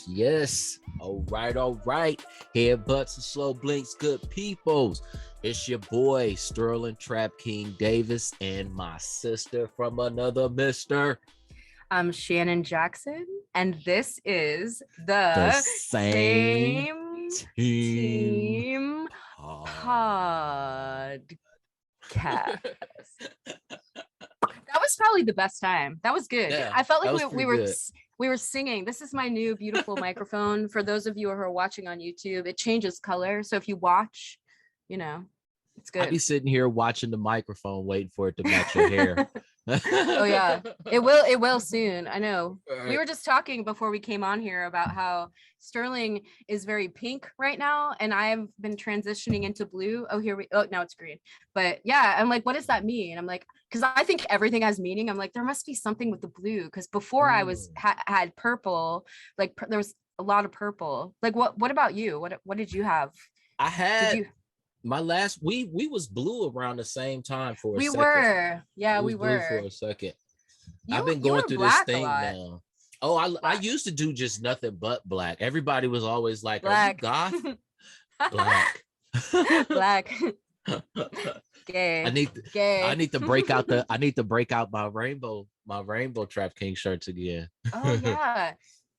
Yes. All right. Headbutts and slow blinks, good peoples. It's your boy, Sterling Trap King Davis, and my sister from another mister. I'm Shannon Jackson, and this is the same team podcast. That was probably the best time. That was good. Yeah, I felt like we were singing. This is my new beautiful microphone. For those of you who are watching on YouTube, it changes color. So if you watch, it's good. I'd be sitting here watching the microphone, waiting for it to match your hair. Oh yeah, it will soon. I know. Right. We were just talking before we came on here about how Sterling is very pink right now, and I've been transitioning into blue. Oh, now it's green. But yeah, I'm like, what does that mean? I'm like, because I think everything has meaning. I'm like, there must be something with the blue, because before I was had purple, like there was a lot of purple. Like what about you? What did you have? I had my last we was blue around the same time for a second. We were blue for a second. I've been going through this thing now. Oh, I used to do just nothing but black. Everybody was always like, black. Are you goth? Black. Gay. I need to break out my rainbow Trap King shirts again. Oh yeah.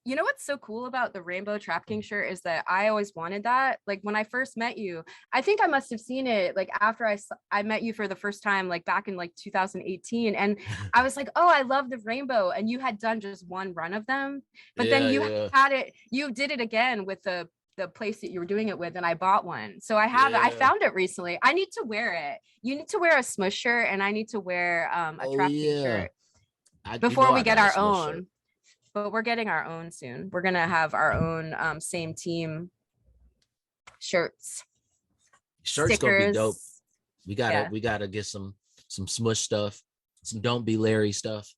You know what's so cool about the rainbow Trap King shirt is that I always wanted that. Like when I first met you, I think I must have seen it like after I met you for the first time, like back in like 2018. And I was like, oh, I love the rainbow. And you had done just one run of them, but then you did it again with the place that you were doing it with, and I bought one. So I found it recently. I need to wear it. You need to wear a Smush shirt, and I need to wear a Trap King shirt before we get our own. Shirt. But we're getting our own soon. We're gonna have our own same team shirts. Shirts stickers. Gonna be dope. We gotta get some Smush stuff, some Don't Be Larry stuff.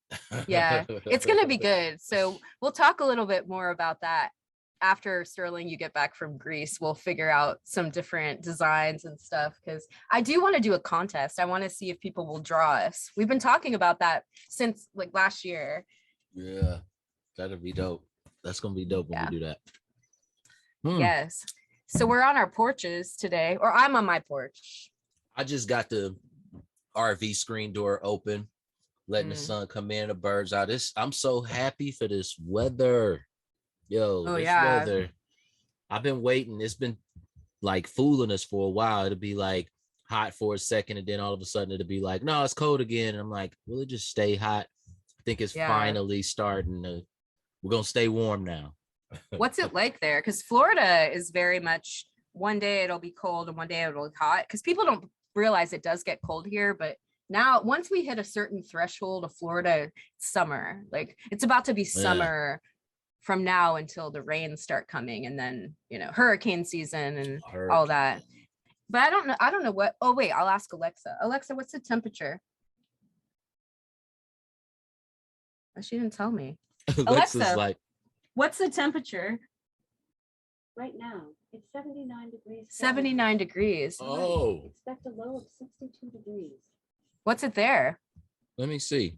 Yeah, it's gonna be good. So we'll talk a little bit more about that after Sterling, you get back from Greece. We'll figure out some different designs and stuff, because I do want to do a contest. I want to see if people will draw us. We've been talking about that since like last year. Yeah. That'll be dope. That's gonna be dope when we do that. Yes. So we're on our porches today, or I'm on my porch. I just got the RV screen door open, letting the sun come in, the birds out. I'm so happy for this weather. Weather. I've been waiting. It's been like fooling us for a while. It'll be like hot for a second, and then all of a sudden it'll be like, no, it's cold again. And I'm like, will it just stay hot? I think it's finally starting to. We're gonna stay warm now. What's it like there? Because Florida is very much one day it'll be cold and one day it'll be hot. Because people don't realize it does get cold here, but now once we hit a certain threshold of Florida, it's summer. Like it's about to be summer from now until the rains start coming, and then hurricane season and all that. But I don't know what. Oh wait, I'll ask Alexa. Alexa, what's the temperature? Oh, she didn't tell me. Alexa, what's the temperature? Right now, it's 79 degrees. 79 degrees. Oh. Expect a low of 62 degrees. What's it there? Let me see.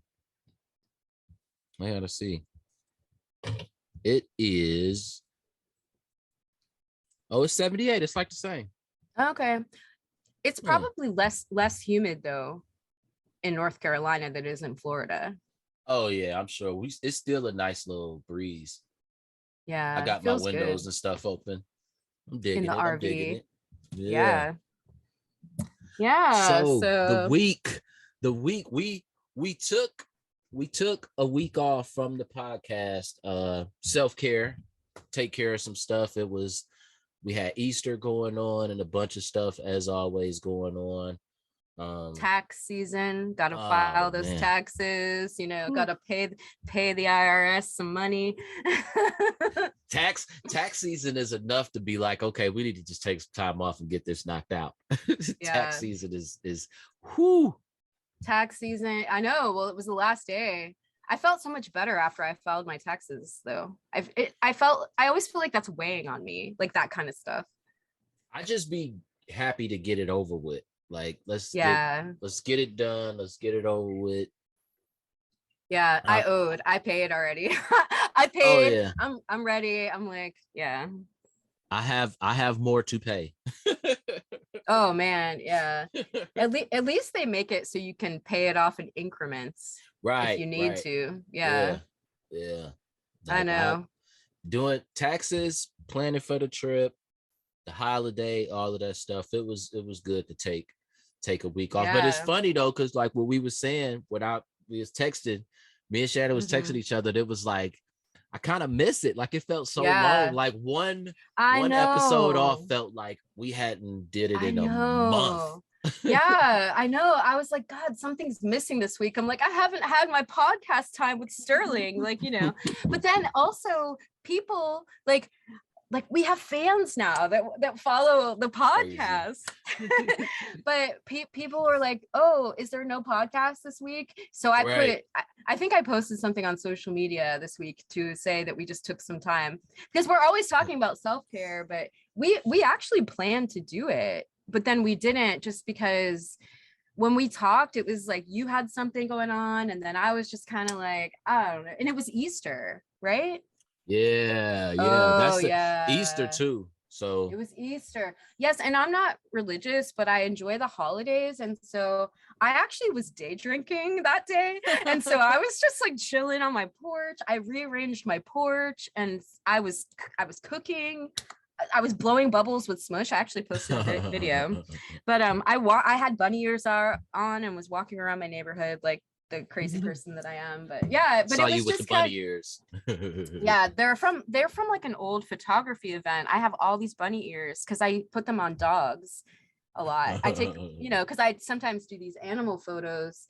I gotta see. It is. Oh, it's 78. It's like the same. Okay. It's probably less humid though in North Carolina than it is in Florida. Oh yeah, I'm sure. It's still a nice little breeze. Yeah, I got my windows and stuff open. I'm digging in the it. RV. I'm digging it. Yeah. So the week we took a week off from the podcast. Self-care, take care of some stuff. We had Easter going on and a bunch of stuff as always going on. Tax season, gotta file those taxes, gotta pay the IRS some money. tax season is enough to be like, okay, we need to just take some time off and get this knocked out. Tax season is whoo. Tax season, I know. Well, it was the last day. I felt so much better after I filed my taxes though. I always feel like that's weighing on me, like that kind of stuff. I just be happy to get it over with. Like let's get it done. Let's get it over with. Yeah, I paid already. I paid. Oh yeah. I'm ready. I'm like, yeah. I have more to pay. Oh man, yeah. At least they make it so you can pay it off in increments if you need to. Yeah. Yeah. I Like know. doing taxes, planning for the trip, the holiday, all of that stuff. It was good to take a week off. But it's Yeah. funny though, because like what we were saying, we was texting, me and Shannon was texting each other. It was like I kind of miss it. Like it felt so long. Like one episode off felt like we hadn't did it in a month. Yeah, I know. I was like, God, something's missing this week. I'm like, I haven't had my podcast time with Sterling, like, you know. But then also people like we have fans now that follow the podcast. But people are like, oh, is there no podcast this week? So I think I posted something on social media this week to say that we just took some time, because we're always talking about self-care, but we actually planned to do it, but then we didn't, just because when we talked, it was like you had something going on, and then I was just kind of like, I don't know. And it was Easter, right? Yeah. That's Easter too. So it was Easter. Yes. And I'm not religious, but I enjoy the holidays. And so I actually was day drinking that day. And so I was just like chilling on my porch. I rearranged my porch and I was cooking. I was blowing bubbles with Smush. I actually posted a video, but I had bunny ears on and was walking around my neighborhood like the crazy person that I am. But yeah, but saw it was you with just the bunny ears. Yeah, they're from like an old photography event. I have all these bunny ears because I put them on dogs a lot. I take, because I sometimes do these animal photos,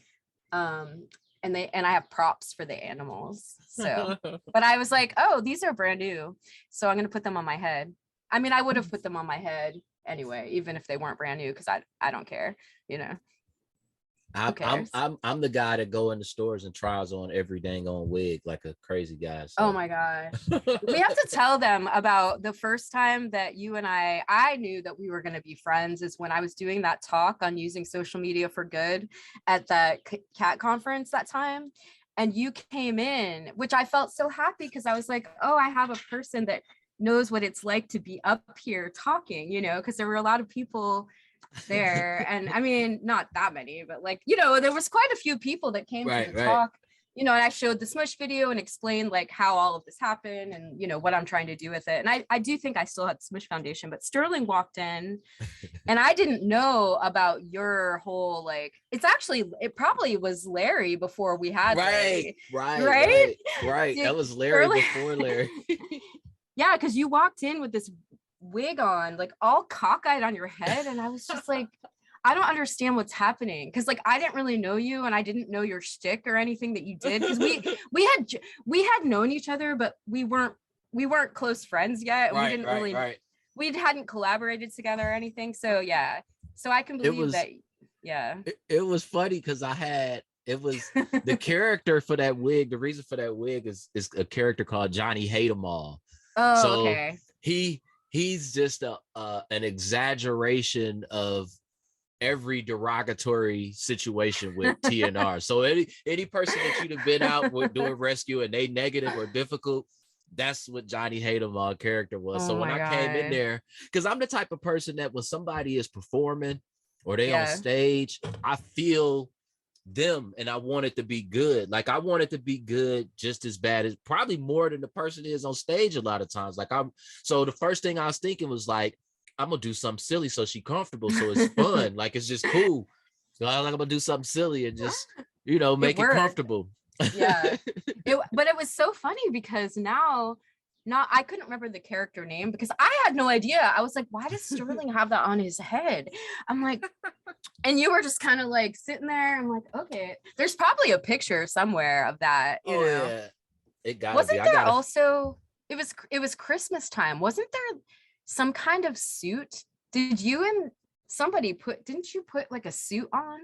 and I have props for the animals. So, but I was like, oh, these are brand new, so I'm gonna put them on my head. I mean, I would have put them on my head anyway, even if they weren't brand new, because I don't care, I'm the guy that go in the stores and tries on every dang on wig like a crazy guy. So. Oh my gosh. We have to tell them about the first time that you and I knew that we were going to be friends is when I was doing that talk on using social media for good at the cat conference that time. And you came in, which I felt so happy because I was like, oh, I have a person that knows what it's like to be up here talking, because there were a lot of people there, and I mean, not that many, but like, there was quite a few people that came to the talk, and I showed the Smush video and explained like how all of this happened and what I'm trying to do with it. And I do think I still had Smush Foundation, but Sterling walked in and I didn't know about your whole like, it probably was Larry before we had right. That was Larry Sterling, before Larry. Yeah, because you walked in with this wig on, like all cockeyed on your head, and I was just like, I don't understand what's happening, because like I didn't really know you and I didn't know your shtick or anything that you did, because we had known each other, but we weren't close friends yet. We didn't really we hadn't collaborated together or anything. So yeah, so I can believe that. Yeah, it was funny because it was the character for that wig. The reason for that wig is a character called Johnny Hate 'Em All. Oh, so okay. He's just an exaggeration of every derogatory situation with TNR. So any person that you'd have been out with doing rescue and they negative or difficult, that's what Johnny Hate 'Em All character was. So when I came in there, because I'm the type of person that when somebody is performing or they on stage, I feel them and I want it to be good. Like I want it to be good just as bad as probably more than the person is on stage a lot of times. Like so the first thing I was thinking was like, I'm gonna do something silly so she comfortable, so it's fun. Like it's just cool. So I'm gonna do something silly and just make it comfortable. Yeah. But it was so funny because now I couldn't remember the character name because I had no idea. I was like, why does Sterling have that on his head? I'm like, and you were just kind of like sitting there. I'm like, okay, there's probably a picture somewhere of that. You know? Yeah. It got. Wasn't there also? It was Christmas time. Wasn't there some kind of suit? Did you and somebody didn't you put like a suit on?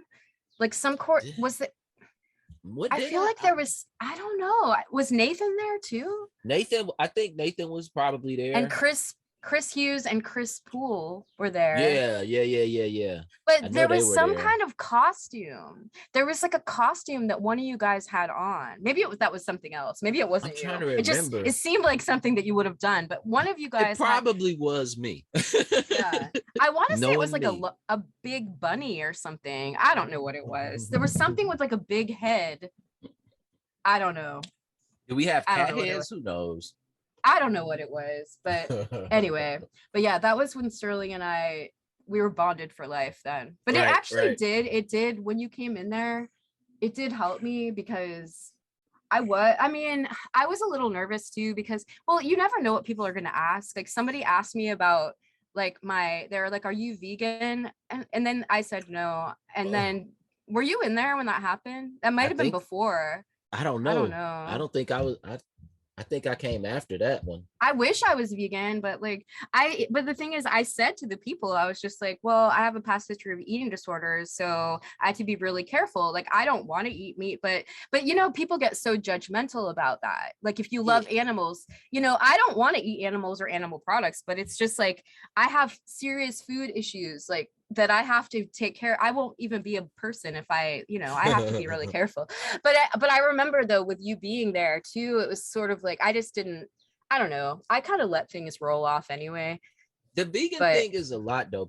Like some was it? I feel like there was, I don't know. Was Nathan there too? I think Nathan was probably there. And Chris Chris Hughes and Chris Poole were there. Yeah. But there was some kind of costume. There was like a costume that one of you guys had on. Maybe that was something else. Maybe it wasn't you. It seemed like something that you would have done. But one of you guys probably was me. Yeah, I want to say it was like a big bunny or something. I don't know what it was. There was something with like a big head. I don't know. Do we have cat heads? Who knows? I don't know what it was, but anyway. But yeah, that was when Sterling and we were bonded for life then. But it actually did when you came in there, it did help me because I was a little nervous too because, well, you never know what people are going to ask. Like somebody asked me about like they're like, are you vegan? And then I said no. And then were you in there when that happened? That might have been before. I don't know. I don't think I was. I think I came after that one. I wish I was vegan, but but the thing is, I said to the people, I was just like, well, I have a past history of eating disorders, so I had to be really careful. Like, I don't want to eat meat, but people get so judgmental about that. Like, if you love animals, I don't want to eat animals or animal products, but it's just like, I have serious food issues, like, that I have to take care. I won't even be a person if I have to be really careful. But I remember though, with you being there too, it was sort of like, I don't know. I kind of let things roll off anyway. The vegan thing is a lot though.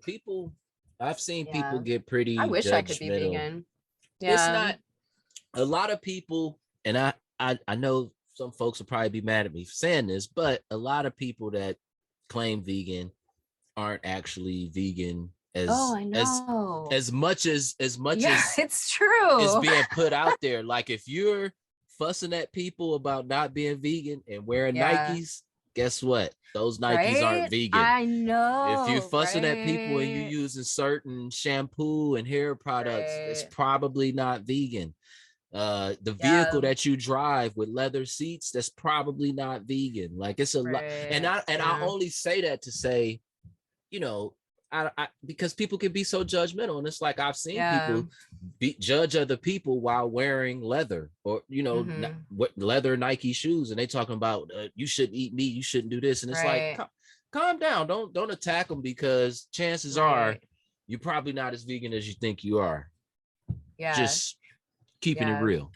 I've seen people get pretty. I wish I could be vegan. Yeah. It's not a lot of people, and I know some folks will probably be mad at me for saying this, but a lot of people that claim vegan aren't actually vegan. As much as it's true, it's being put out there. Like, if you're fussing at people about not being vegan and wearing Nikes, guess what? Those Nikes aren't vegan. I know. If you're fussing at people and you're using certain shampoo and hair products, it's probably not vegan. The vehicle that you drive with leather seats, that's probably not vegan. Like, it's a lot. And I only say that to say, I because people can be so judgmental, and it's like, I've seen people judge other people while wearing leather or leather Nike shoes, and they talking about you shouldn't eat meat, you shouldn't do this, and it's like, calm down, don't attack them, because chances are you're probably not as vegan as you think you are. Just keeping it real.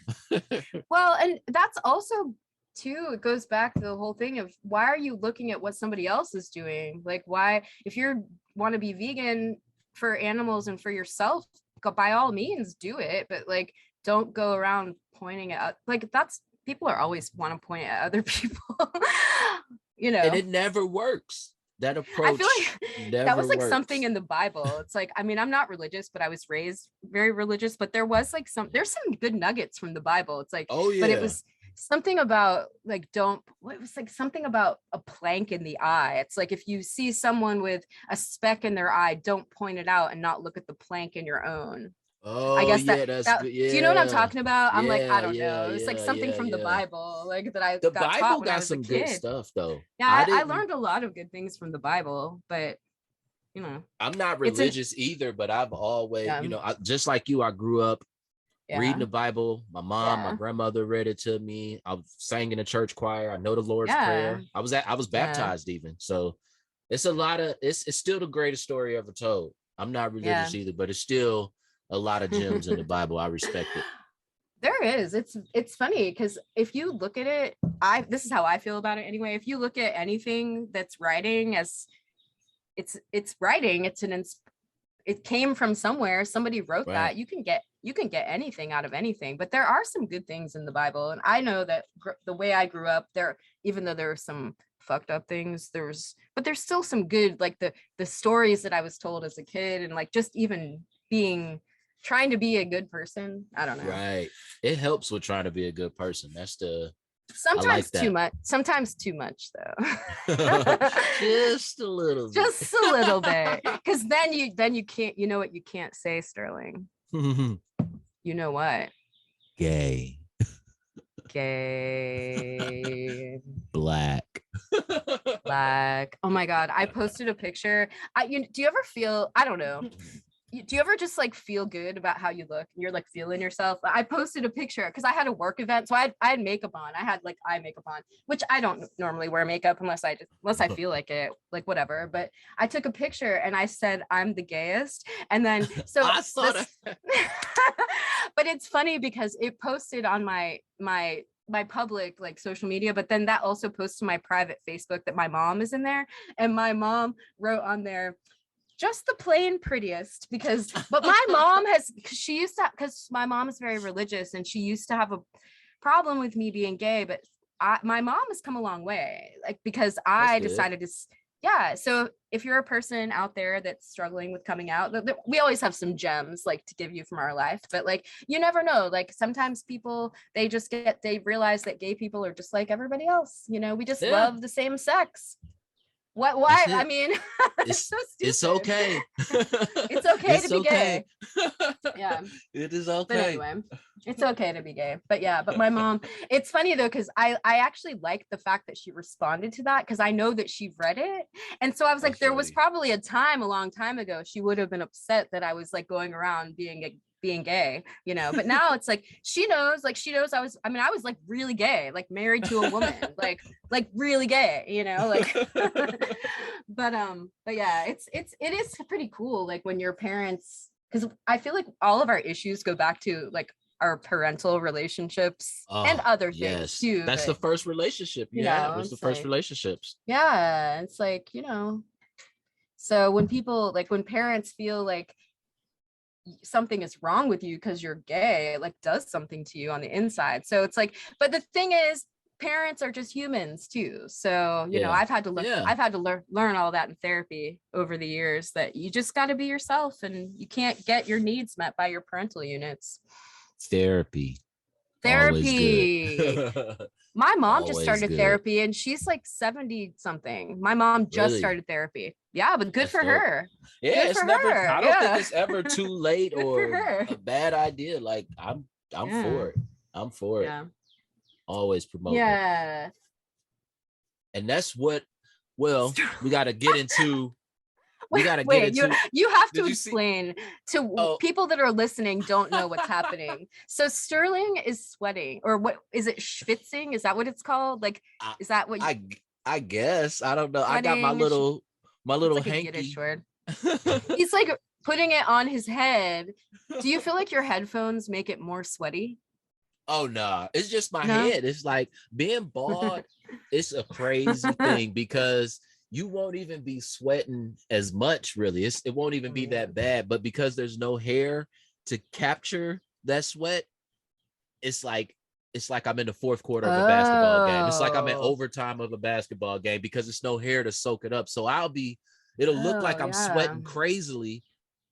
Well, and that's also too, it goes back to the whole thing of, why are you looking at what somebody else is doing? Like, why, if you want to be vegan for animals and for yourself, by all means do it, but like, don't go around pointing at, like, people are always want to point at other people. And it never works. That approach, I feel like that was like something in the Bible. It's like, I mean, I'm not religious, but I was raised very religious, but there's some good nuggets from the Bible. It's like, but it was something about like, it was like something about a plank in the eye. It's like, if you see someone with a speck in their eye, don't point it out and not look at the plank in your own. I guess that's do you know what I'm talking about? I'm like, I don't know. It's like something from the Bible, like that the Bible got some good stuff though. Yeah, I learned a lot of good things from the Bible, but I'm not religious either, but I've always, just like you, I grew up reading the Bible. My mom, my grandmother read it to me. I sang in a church choir. I know the Lord's Prayer. I was baptized even. So it's a lot of, it's still the greatest story ever told. I'm not religious either, but it's still a lot of gems in the Bible. I respect it. There is. It's funny because if you look at it, this is how I feel about it anyway. If you look at anything that's writing as it's writing, it came from somewhere. Somebody wrote that. You can get anything out of anything, but there are some good things in the Bible. And I know that the way I grew up there, even though there were some fucked up things, but there's still some good, like the stories that I was told as a kid, and like just even trying to be a good person. I don't know. Right. It helps with trying to be a good person. Sometimes too much. Sometimes too much though. Just a little bit. Just a little bit. Because then you can't, you know what you can't say, Sterling? You know what? Gay. Black. Oh my God. I posted a picture. Do you ever feel, I don't know. do you ever just like feel good about how you look? You're like feeling yourself. I posted a picture because I had a work event, so I had makeup on. I had like eye makeup on, which I don't normally wear makeup unless I feel like it, like whatever. But I took a picture and I said I'm the gayest, and then so I saw that. but it's funny because it posted on my public like social media, but then that also posts to my private Facebook that my mom is in there, and my mom wrote on there, just the plain prettiest, but my mom because my mom is very religious and she used to have a problem with me being gay, but my mom has come a long way, like because I decided to, yeah. So if you're a person out there that's struggling with coming out, we always have some gems like to give you from our life, but like you never know, like sometimes people they realize that gay people are just like everybody else, we just love the same sex. Why? I mean, it's so it's okay. It's okay to be gay. Yeah, it is okay. But anyway, it's okay to be gay. But yeah, but my mom, it's funny though, because I actually like the fact that she responded to that, because I know that she read it. And so I was like, there was probably a time a long time ago she would have been upset that I was like going around being gay, but now it's like she knows I was like really gay, like married to a woman, like really gay, like but yeah, it is pretty cool, like when your parents, because I feel like all of our issues go back to like our parental relationships and other things too. That's the first relationship it was the first relationships. Yeah, it's like, so when parents feel like something is wrong with you because you're gay, it like does something to you on the inside. So it's like, but the thing is, parents are just humans too. So I've had to learn all that in therapy over the years, that you just got to be yourself and you can't get your needs met by your parental units. Therapy. My mom just started therapy and she's like 70 something. My mom just started therapy. Yeah, but good for her. Yeah, it's never, I don't think it's ever too late or a bad idea. Like I'm for it. I'm for it. Yeah. Always promote it. Yeah. And that's what, we got to get into. You have to explain to people that are listening, don't know what's happening. So Sterling is sweating, or what is it, schwitzing? Is that what it's called? Like, is that what I guess, I don't know. I got my little like hanky. He's like putting it on his head. Do you feel like your headphones make it more sweaty? Oh no, it's just my head. It's like being bald. It's a crazy thing because you won't even be sweating as much, really. It won't even be that bad, but because there's no hair to capture that sweat, it's like I'm in the fourth quarter of a basketball game. It's like I'm in overtime of a basketball game because there's no hair to soak it up. So it'll look like I'm sweating crazily,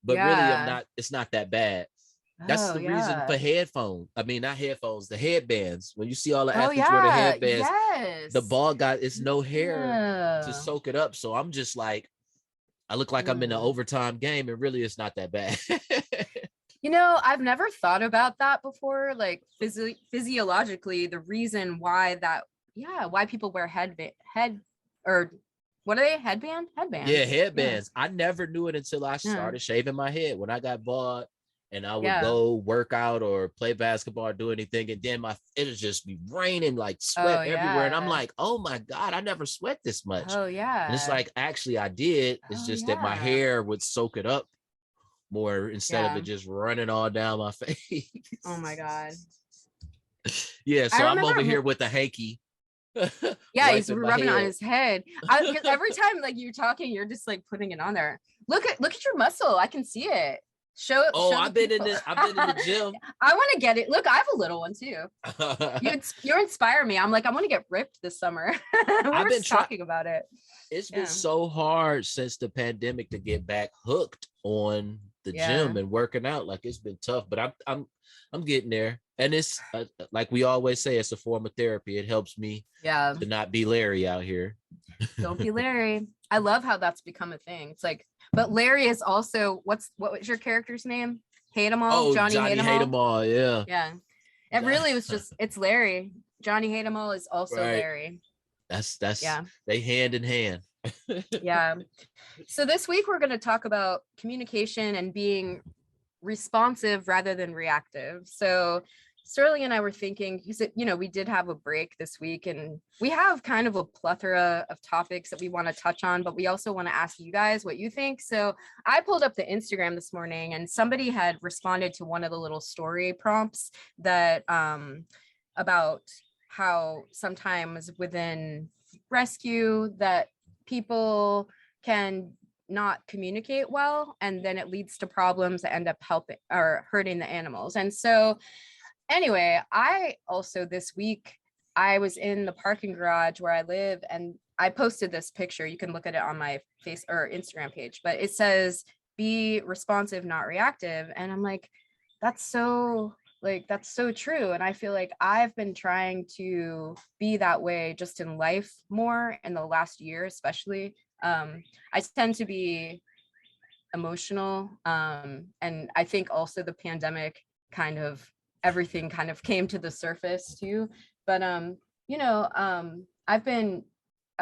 but really I'm not. It's not that bad. That's the reason for not headphones, the headbands. When you see all the athletes wear the headbands, the ball it's no hair to soak it up. So I'm just like, I look like I'm in an overtime game, and really it's not that bad. I've never thought about that before. Like physiologically, the reason why people wear what are they? Headbands? Yeah, headbands. Yeah. I never knew it until I started shaving my head when I got bald. And I would go work out or play basketball or do anything. And then it'll just be raining like sweat everywhere. And I'm like, oh my God, I never sweat this much. Oh yeah. And it's like, actually I did. It's just that my hair would soak it up more instead of it just running all down my face. Oh my God. Yeah. So I'm over here with a hanky. Yeah, he's rubbing on his head. Because every time like you're talking, you're just like putting it on there. Look at your muscle. I can see it. Show it. I've been in the gym. I want to get it. Look, I have a little one too. You inspire me. I'm like, I want to get ripped this summer. I've been talking about it. It's been so hard since the pandemic to get back hooked on the gym and working out. Like it's been tough, but I'm getting there. And it's like we always say, it's a form of therapy. It helps me to not be Larry out here. Don't be Larry. I love how that's become a thing. It's like, but Larry is also, what was your character's name? Hate 'em all? Johnny Hate 'em all. Yeah. Yeah. It really was just, it's Larry. Johnny Hate 'em all is also Larry. That's they hand in hand. Yeah. So this week we're going to talk about communication and being responsive rather than reactive. So Sterling and I were thinking, because we did have a break this week and we have kind of a plethora of topics that we want to touch on, but we also want to ask you guys what you think. So I pulled up the Instagram this morning and somebody had responded to one of the little story prompts that about how sometimes within rescue that people can not communicate well, and then it leads to problems that end up helping or hurting the animals. And so anyway, I also this week I was in the parking garage where I live and I posted this picture. You can look at it on my face or Instagram page, but it says be responsive, not reactive. And I'm like, that's so true. And I feel like I've been trying to be that way just in life more in the last year, especially. I tend to be emotional. And I think also the pandemic kind of everything kind of came to the surface too. But I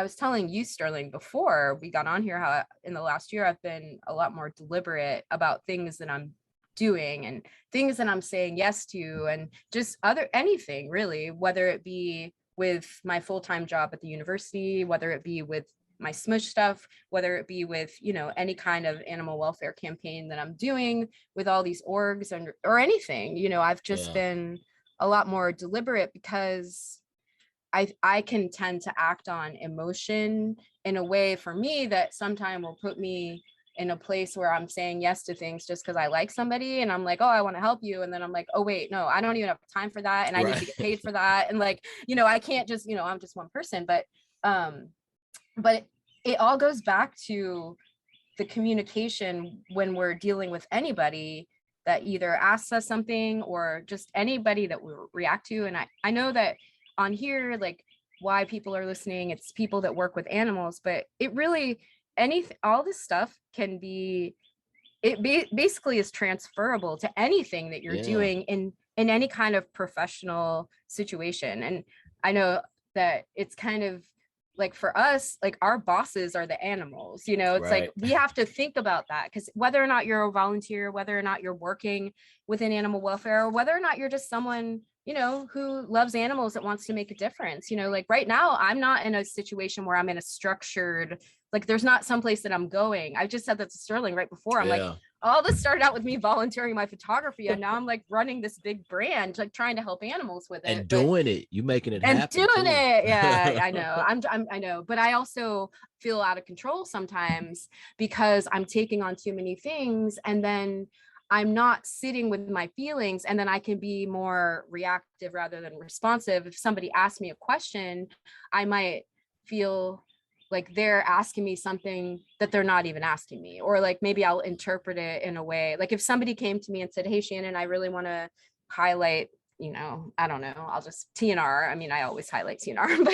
was telling you, Sterling, before we got on here, how in the last year I've been a lot more deliberate about things that I'm doing and things that I'm saying yes to, and just anything really, whether it be with my full-time job at the university, whether it be with my smush stuff, whether it be with any kind of animal welfare campaign that I'm doing with all these orgs or anything. I've just been a lot more deliberate because I can tend to act on emotion in a way for me that sometimes will put me in a place where I'm saying yes to things just because I like somebody and I'm like, oh, I want to help you. And then I'm like, oh, wait, no, I don't even have time for that. And I need to get paid for that. And like, I can't just, I'm just one person. But it all goes back to the communication when we're dealing with anybody that either asks us something or just anybody that we react to. And I know that on here, like why people are listening, it's people that work with animals, but it really, all this stuff can be, basically is transferable to anything that you're doing in any kind of professional situation. And I know that it's kind of like for us, like our bosses are the animals, it's like we have to think about that, because whether or not you're a volunteer, whether or not you're working within animal welfare, or whether or not you're just someone who loves animals that wants to make a difference, like right now I'm not in a situation where I'm in a structured, like there's not someplace that I'm going. I just said that to Sterling right before. I'm like, all this started out with me volunteering my photography, and now I'm like running this big brand, like trying to help animals with it and doing it. You making it and happen doing too. it. Yeah, I know. I know, but I also feel out of control sometimes because I'm taking on too many things, and then I'm not sitting with my feelings, and then I can be more reactive rather than responsive. If somebody asks me a question, I might feel like they're asking me something that they're not even asking me, or like maybe I'll interpret it in a way. Like if somebody came to me and said, hey, Shannon, I really want to highlight, I don't know, I'll just TNR. I mean, I always highlight TNR,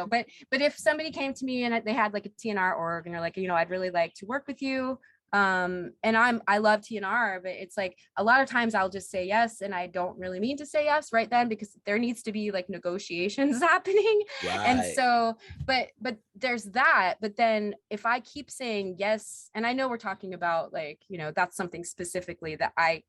but but if somebody came to me and they had like a TNR org and they're like, I'd really like to work with you. And I love TNR, but it's like a lot of times I'll just say yes, and I don't really mean to say yes right then, because there needs to be like negotiations happening. And so but there's that. But then if I keep saying yes, and I know we're talking about like, that's something specifically that I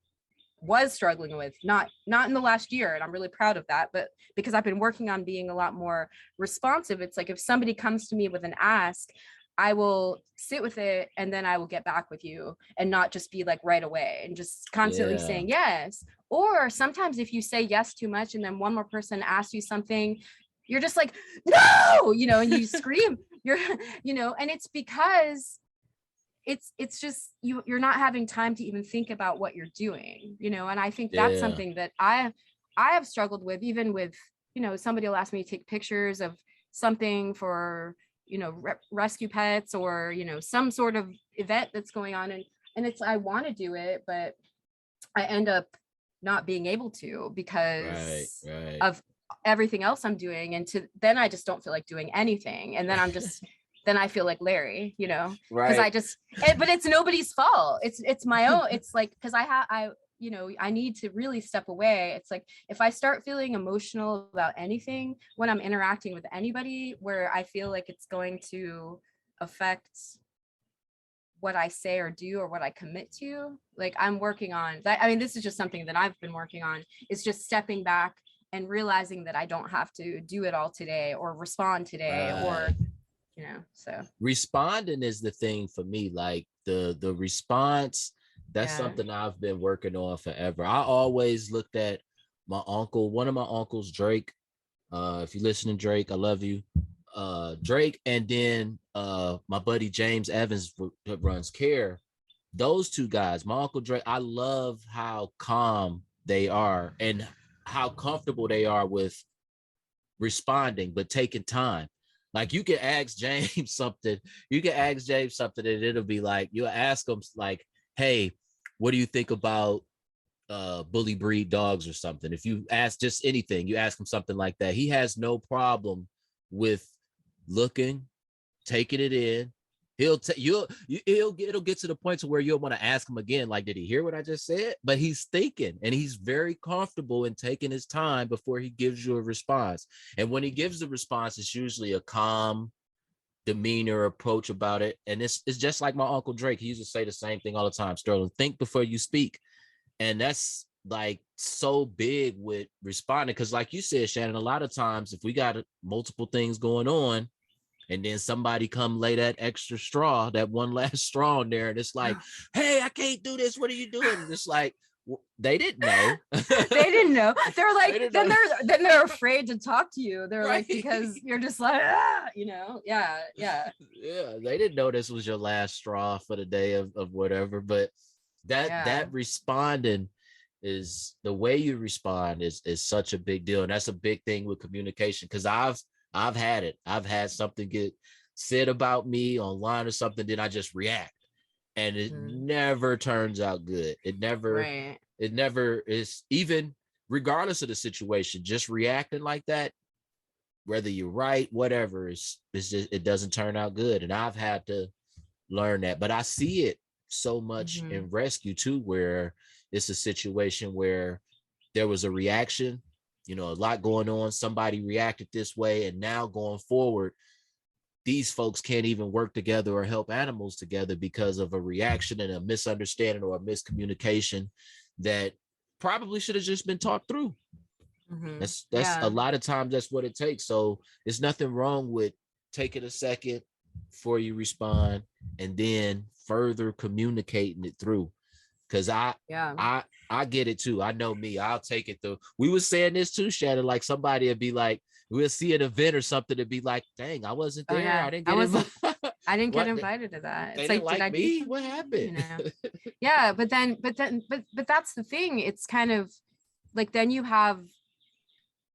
was struggling with, not in the last year, and I'm really proud of that, but because I've been working on being a lot more responsive. It's like if somebody comes to me with an ask, I will sit with it and then I will get back with you, and not just be like right away and just constantly saying yes. Or sometimes if you say yes too much and then one more person asks you something, you're just like, no, and you scream, and it's because it's just you're not having time to even think about what you're doing, and I think that's something that I have struggled with, even with, somebody will ask me to take pictures of something for, rescue pets, or, some sort of event that's going on, and it's, I want to do it, but I end up not being able to because of everything else I'm doing. And then I just don't feel like doing anything. And then I'm just, then I feel like Larry, because but it's nobody's fault. It's my own. It's like, because I need to really step away. It's like, if I start feeling emotional about anything when I'm interacting with anybody, where I feel like it's going to affects what I say or do or what I commit to. Like I'm working on that. I mean, this is just something that I've been working on. It's just stepping back and realizing that I don't have to do it all today or respond today or, you know, so. Responding is the thing for me. Like the response, that's something I've been working on forever. I always looked at my uncle, one of my uncles, Drake. If you listen to Drake, I love you. Drake, and then my buddy James Evans runs Care. Those two guys, my uncle Drake, I love how calm they are and how comfortable they are with responding, but taking time. Like you can ask James something, and it'll be like, you'll ask them like, hey, what do you think about bully breed dogs or something? If you ask just anything, you ask him something like that, he has no problem with looking, taking it in. It'll get to the point to where you'll want to ask him again, like, did he hear what I just said? But he's thinking, and he's very comfortable in taking his time before he gives you a response. And when he gives the response, it's usually a calm demeanor approach about it. And it's just like my uncle Drake. He used to say the same thing all the time, Sterling, think before you speak. And that's like so big with responding, because like you said, Shannon, a lot of times if we got multiple things going on and then somebody come lay that extra straw, that one last straw in there, and it's like, hey, I can't do this, what are you doing? And it's like, they didn't know. They didn't know. They're like, they're afraid to talk to you. They're right. Like, because you're just like, you know, yeah. They didn't know this was your last straw for the day of whatever. But that responding is, the way you respond is such a big deal, and that's a big thing with communication. Because I've had it. I've had something get said about me online or something, then I just react. And it never turns out good. It never is, even regardless of the situation, just reacting like that, whether you're right, whatever, it's just, it doesn't turn out good. And I've had to learn that. But I see it so much in rescue too, where it's a situation where there was a reaction, you know, a lot going on, somebody reacted this way, and now going forward, these folks can't even work together or help animals together because of a reaction and a misunderstanding or a miscommunication that probably should have just been talked through. That's a lot of times that's what it takes. So there's nothing wrong with taking a second before you respond and then further communicating it through. Because I get it too. I know me. I'll take it through. We were saying this too, Shannon. Like somebody would be like, we'll see an event or something to be like, dang, I wasn't there. I didn't get invited to that. It's like, did I me? What happened? You know? Yeah, but that's the thing. It's kind of like, then you have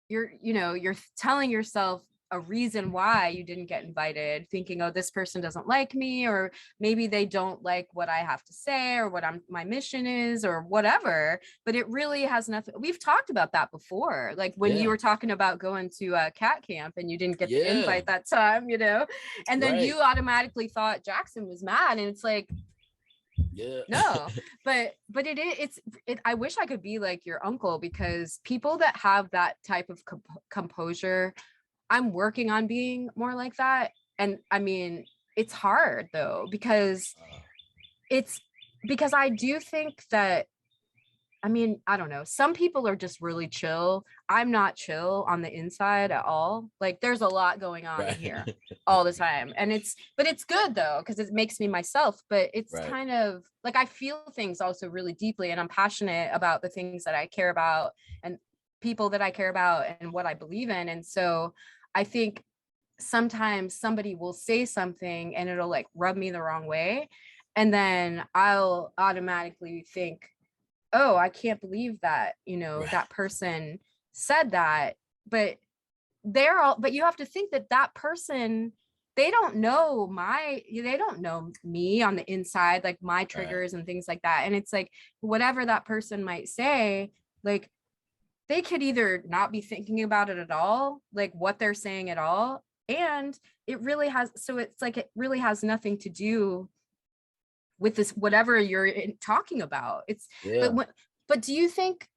you're telling yourself a reason why you didn't get invited, thinking, oh, this person doesn't like me, or maybe they don't like what I have to say or what my mission is or whatever. But it really has nothing. We've talked about that before, like when you were talking about going to a cat camp and you didn't get the invite that time, you know, and then you automatically thought Jackson was mad, and it's like, no, but I wish I could be like your uncle, because people that have that type of composure, I'm working on being more like that. And I mean, it's hard though, because I do think that, I mean, I don't know, some people are just really chill. I'm not chill on the inside at all. Like there's a lot going on in here all the time. And it's good though, because it makes me myself, but it's kind of like, I feel things also really deeply, and I'm passionate about the things that I care about and people that I care about and what I believe in. And so I think sometimes somebody will say something and it'll like rub me the wrong way. And then I'll automatically think, oh, I can't believe that, you know, that person said that. But you have to think that person, they don't know me on the inside, like my triggers and things like that. And it's like, whatever that person might say, like, they could either not be thinking about it at all, like what they're saying at all. And it really has nothing to do with this, whatever you're talking about. But do you think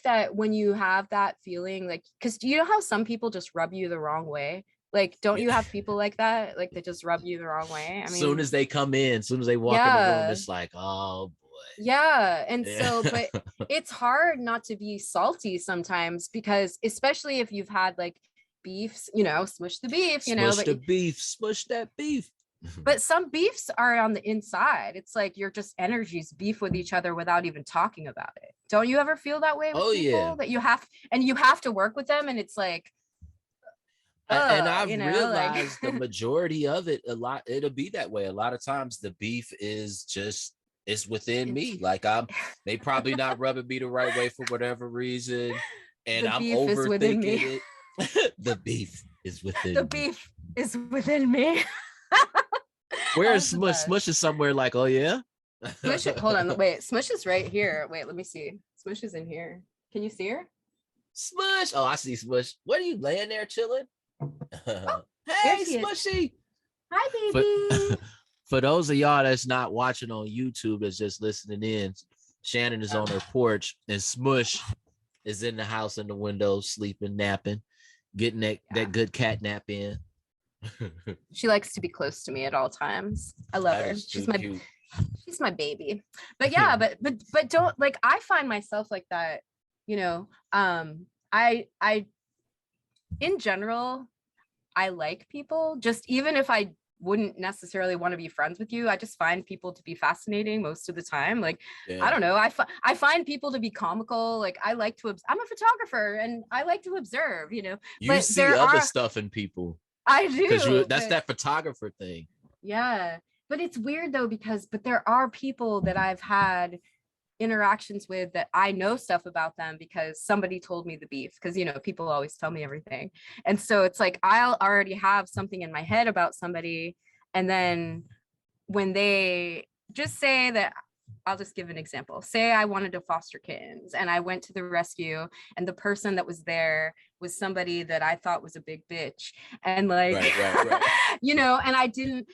that when you have that feeling, like, because do you know how some people just rub you the wrong way? Like, don't you have people like that? Like, that just rub you the wrong way? I mean, soon as they come in, soon as they walk in the room, it's like, oh boy. Yeah. And Yeah. so, but it's hard not to be salty sometimes, because especially if you've had like beefs, you know, smush the beef, you know, Smush the beef, smush that beef. but some beefs are on the inside. It's like you're just energies beef with each other without even talking about it. Don't you ever feel that way with Oh people yeah. that you have to work with them, and it's like, and I've you know, realized like the majority of it, it'll be that way. A lot of times the beef is just, it's within me. Like they probably not rubbing me the right way for whatever reason, and the I'm beef is within me. overthinking it. The beef is within The me. beef is within me. Where That's is the Smush? best. Smush is somewhere like, oh yeah. Smush it. Hold on. Wait, Smush is right here. Wait, let me see. Smush is in here. Can you see her? Smush. Oh, I see Smush. What are you laying there chilling? There Hey, she is. Smushy. Hi, For, baby. for those of y'all that's not watching on YouTube, that's just listening in, Shannon is on her porch and Smush is in the house in the window, sleeping, napping, getting that good cat nap in. She likes to be close to me at all times. I love That her. is She's too my cute. she's my baby. But yeah, but don't, like, I find myself like that, you know. I in general, I like people, just even if I wouldn't necessarily want to be friends with you. I just find people to be fascinating most of the time. Like, Yeah. I don't know. I find people to be comical. Like, I like to, I'm a photographer and I like to observe, you know. You but see there other are, stuff in people. I do. Because that's but, that photographer thing. Yeah. But it's weird though, but there are people that I've had interactions with that I know stuff about them because somebody told me the beef, because you know, people always tell me everything. And so it's like I'll already have something in my head about somebody, and then when they just say that, I'll just give an example. Say I wanted to foster kittens and I went to the rescue, and the person that was there was somebody that I thought was a big bitch, and like right. you know, and I didn't,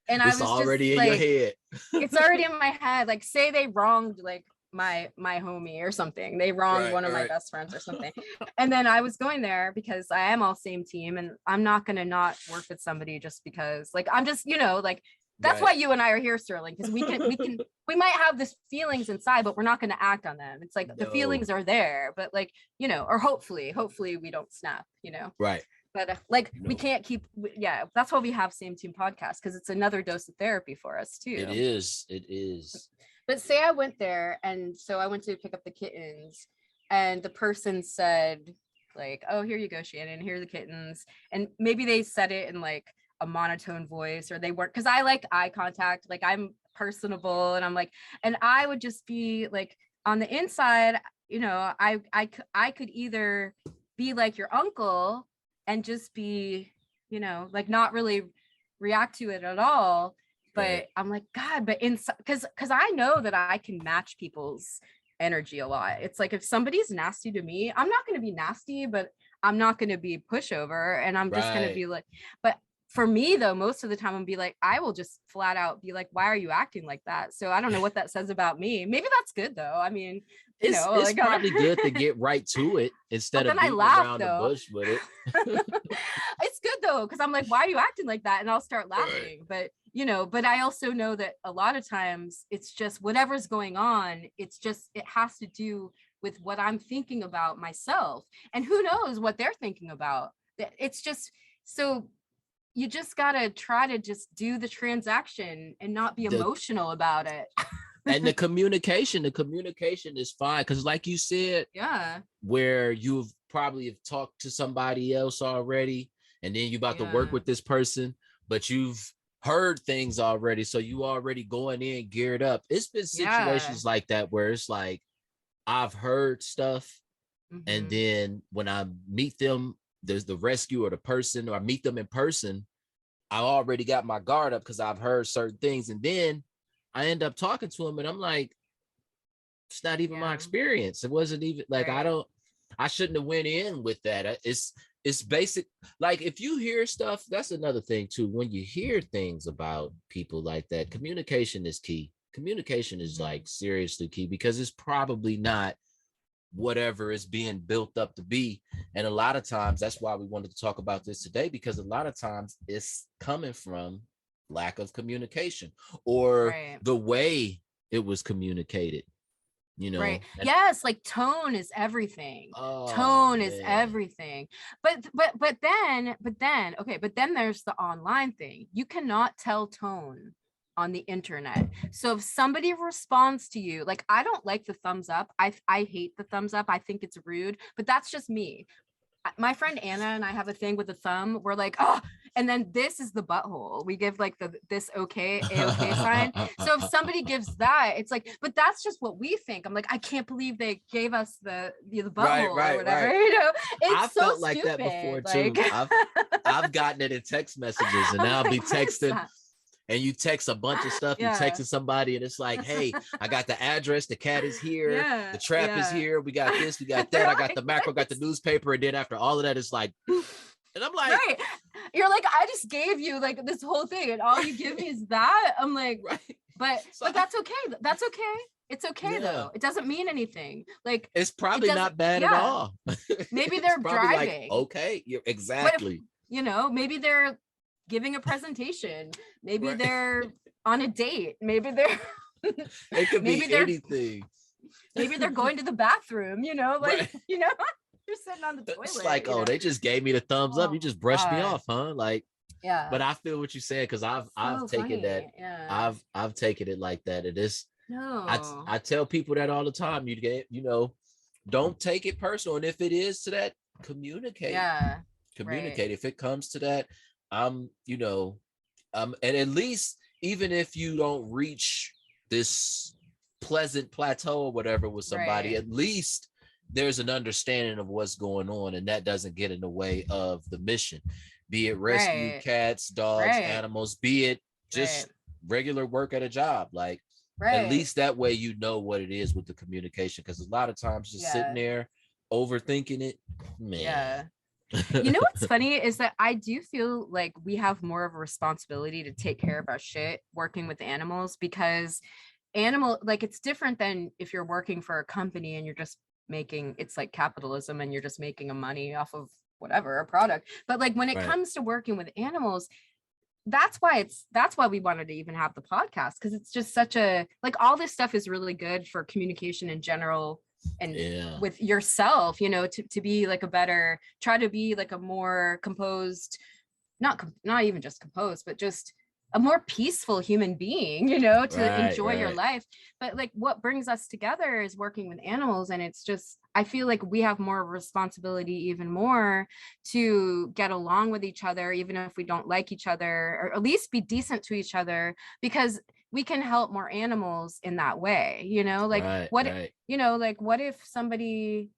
and It's I was already just in like, your head. it's already in my head. Like, say they wronged like my homie or something. They wronged one of my best friends or something. And then I was going there because I am all same team, and I'm not gonna not work with somebody just because, like, I'm just, you know, like, that's why you and I are here, Sterling, because we might have this feelings inside, but we're not going to act on them. It's like the feelings are there, but like, you know, or hopefully we don't snap, you know. Right. But like, we can't keep, yeah, that's why we have Same Team Podcast, because it's another dose of therapy for us too. It is. But say I went there, and so I went to pick up the kittens, and the person said like, oh, here you go, Shannon, here are the kittens. And maybe they said it in like a monotone voice, or they weren't, because I like eye contact, like I'm personable, and I'm like, and I would just be like, on the inside, you know, I could either be like your uncle and just be, you know, like not really react to it at all, but I'm like, God, but inside, because I know that I can match people's energy a lot. It's like, if somebody's nasty to me, I'm not going to be nasty, but I'm not going to be pushover, and I'm just going to be like, but for me though, most of the time I'm gonna be like, I will just flat out be like, why are you acting like that? So I don't know what that says about me. Maybe that's good though. I mean, you know, it's like, probably good to get right to it instead of beating around the bush with it. It's good though, because I'm like, why are you acting like that? And I'll start laughing. But you know, but I also know that a lot of times it's just whatever's going on, it's just, it has to do with what I'm thinking about myself, and who knows what they're thinking about. It's just, so you just gotta try to just do the transaction and not be emotional about it. And the communication is fine, because like you said, where you've probably have talked to somebody else already, and then you're about to work with this person, but you've heard things already, so you already going in geared up. It's been situations like that where it's like, I've heard stuff, and then when I meet them, there's the rescue or the person, or I meet them in person, I already got my guard up because I've heard certain things, and then I end up talking to him, and I'm like, it's not even my experience. It wasn't even like, I shouldn't have went in with that. It's basic. Like, if you hear stuff, that's another thing too. When you hear things about people like that, communication is key. Communication is like seriously key, because it's probably not whatever is being built up to be. And a lot of times that's why we wanted to talk about this today, because a lot of times it's coming from lack of communication or the way it was communicated, you know. Right. Yes, like tone is everything. Tone is everything. But then there's the online thing. You cannot tell tone on the internet. So if somebody responds to you, like, I don't like the thumbs up. I hate the thumbs up. I think it's rude, but that's just me. My friend Anna and I have a thing with the thumb. We're like, oh, and then this is the butthole. We give like this okay sign. So if somebody gives that, it's like, but that's just what we think. I'm like, I can't believe they gave us the butthole or whatever. Right. You know, it's I so felt like stupid. that before too. I've gotten it in text messages, and now I'll be texting. And you text a bunch of stuff. You texting somebody, and it's like, "Hey, I got the address. The cat is here. The trap is here. We got this. We got that. I got the macro. Got the newspaper." And then after all of that, it's like, and I'm like, right. You're like, I just gave you like this whole thing, and all you give me is that. I'm like, but that's okay. That's okay. It's okay though. It doesn't mean anything. Like, it's probably not bad at all. Maybe they're driving. Like, okay, exactly. If, you know, maybe they're giving a presentation. Maybe they're on a date. Maybe they're it could be anything. Maybe they're going to the bathroom, you know, like you know, you're sitting on the toilet. It's like, oh, they just gave me the thumbs up. You just brushed me off, huh? Like, but I feel what you said, because I've taken that. I've taken it like that. It is I tell people that all the time. You know, don't take it personal. And if it is to that, communicate. Communicate. If it comes to that, you know, and at least even if you don't reach this pleasant plateau or whatever with somebody, at least there's an understanding of what's going on, and that doesn't get in the way of the mission, be it rescue cats, dogs, animals, be it just regular work at a job. Like, at least that way you know what it is with the communication, because a lot of times just sitting there overthinking it, man. You know what's funny is that I do feel like we have more of a responsibility to take care of our shit working with animals, because like, it's different than if you're working for a company and you're just making, it's like capitalism and you're just making a money off of whatever, a product. But like when it comes to working with animals, that's why we wanted to even have the podcast, because it's just such a, like, all this stuff is really good for communication in general, and with yourself, you know, to be like try to be like a more composed, not even just composed, but just a more peaceful human being, you know, to enjoy your life. But like, what brings us together is working with animals. And it's just, I feel like we have more responsibility, even more, to get along with each other, even if we don't like each other, or at least be decent to each other, because we can help more animals in that way, you know, like you know, like, what if somebody,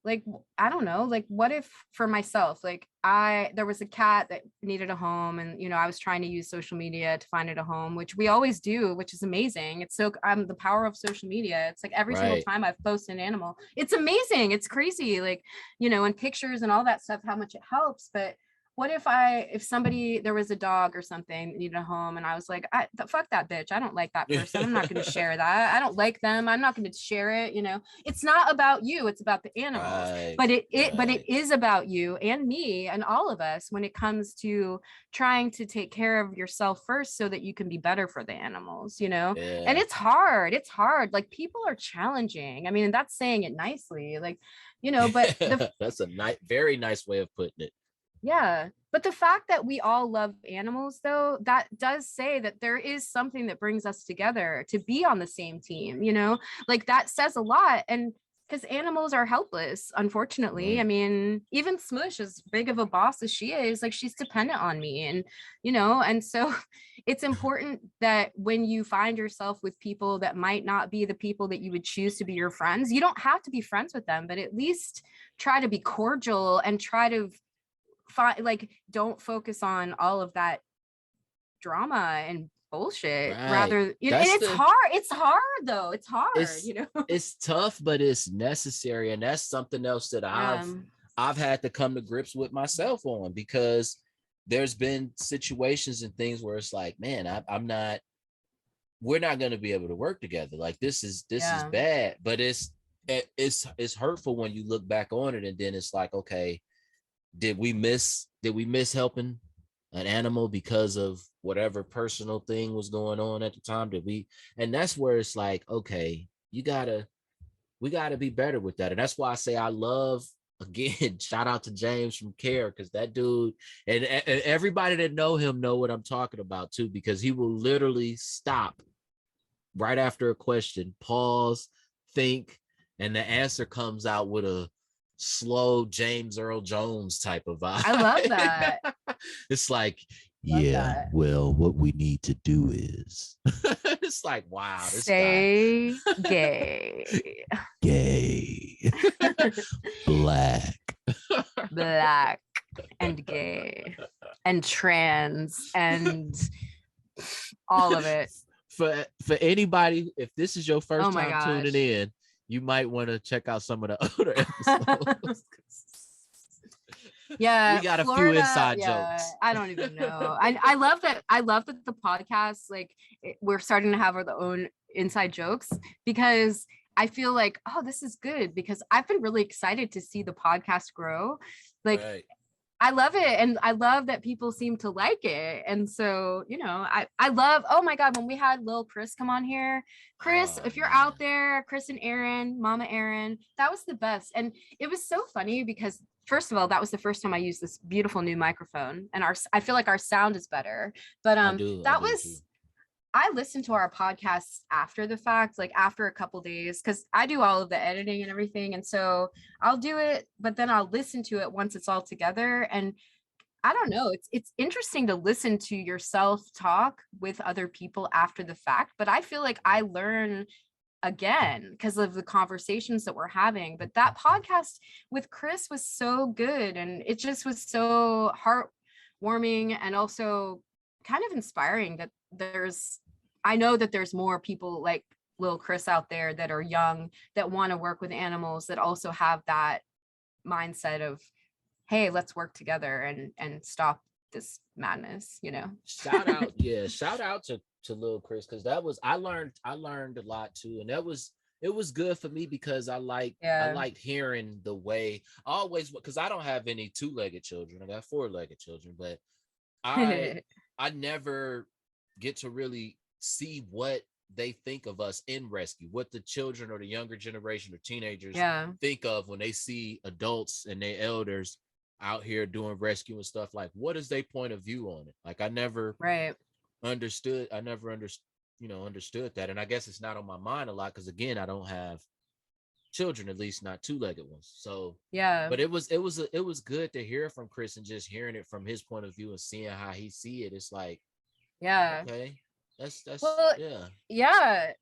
like, I don't know, like, what if for myself, like, there was a cat that needed a home, and, you know, I was trying to use social media to find it a home, which we always do, which is amazing. It's so, the power of social media. It's like every single time I've posted an animal, it's amazing. It's crazy. Like, you know, and pictures and all that stuff, how much it helps. But what if somebody, there was a dog or something that needed a home, and I was like, fuck that bitch. I don't like that person. I'm not going to share that. I don't like them. I'm not going to share it. You know, it's not about you. It's about the animals. But it is about you and me and all of us when it comes to trying to take care of yourself first, so that you can be better for the animals, you know? And it's hard. It's hard. Like, people are challenging. I mean, that's saying it nicely, like, you know, but that's a very nice way of putting it. Yeah. But the fact that we all love animals, though, that does say that there is something that brings us together to be on the same team, you know, like, that says a lot. And because animals are helpless, unfortunately. I mean, even Smush, as big of a boss as she is, like, she's dependent on me, and, you know, and so it's important that when you find yourself with people that might not be the people that you would choose to be your friends, you don't have to be friends with them, but at least try to be cordial and try to like, don't focus on all of that drama and bullshit. Rather, you know, and it's hard though. It's hard, you know. It's tough, but it's necessary. And that's something else that I've had to come to grips with myself on, because there's been situations and things where it's like, man, we're not going to be able to work together. Like, this is bad, but it's it's hurtful when you look back on it, and then it's like, okay, did we miss helping an animal because of whatever personal thing was going on at the time? And that's where it's like, okay, we gotta be better with that. And that's why I say I love, again, shout out to James from Care, because that dude, and everybody that know him know what I'm talking about too, because he will literally stop right after a question, pause, think, and the answer comes out with a slow James Earl Jones type of vibe. I love that. It's like, Love yeah, that. well, what we need to do is it's like, wow, this Stay guy gay. black and gay and trans and all of it. For anybody, if this is your first time gosh. tuning in, you might want to check out some of the other episodes. Yeah, we got Florida, a few inside jokes. I don't even know. I love that. I love that the podcast, like, we're starting to have our own inside jokes, because I feel like, oh, this is good, because I've been really excited to see the podcast grow. Like, right. I love it, and I love that people seem to like it. And so, you know, I love, oh my God, when we had Lil Chris come on here, Chris, if you're out there, Chris and Aaron, Mama Aaron, that was the best. And it was so funny because, first of all, that was the first time I used this beautiful new microphone, and I feel like our sound is better. But I listened to our podcasts after the fact, like after a couple days, because I do all of the editing and everything. And so I'll do it, but then I'll listen to it once it's all together. And I don't know, it's interesting to listen to yourself talk with other people after the fact, but I feel like I learn again because of the conversations that we're having. But that podcast with Chris was so good, and it just was so heartwarming and also kind of inspiring that I know that there's more people like Lil Chris out there that are young, that want to work with animals, that also have that mindset of, hey, let's work together and stop this madness, you know. Shout out to Lil Chris, because I learned a lot too, and it was good for me, because I liked hearing the way because I don't have any two-legged children. I got four-legged children, but I never get to really see what they think of us in rescue, what the children or the younger generation or teenagers think of when they see adults and their elders out here doing rescue and stuff. Like, what is their point of view on it? Like, I never understood that. And I guess it's not on my mind a lot, because again, I don't have children, at least not two-legged ones. So but it was good to hear from Chris, and just hearing it from his point of view and seeing how he see it. It's like, okay, that's well,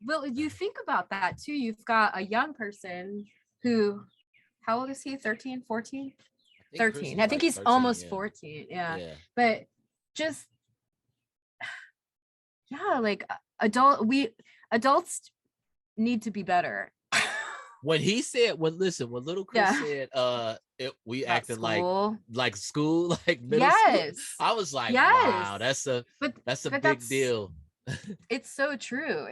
well, you think about that too. You've got a young person who, how old is he? 13, 14? 13. I think he's 13, almost 14. But just like adults need to be better. When little Chris said we acted like school, like middle school, I was like, wow, that's a big deal. It's so true.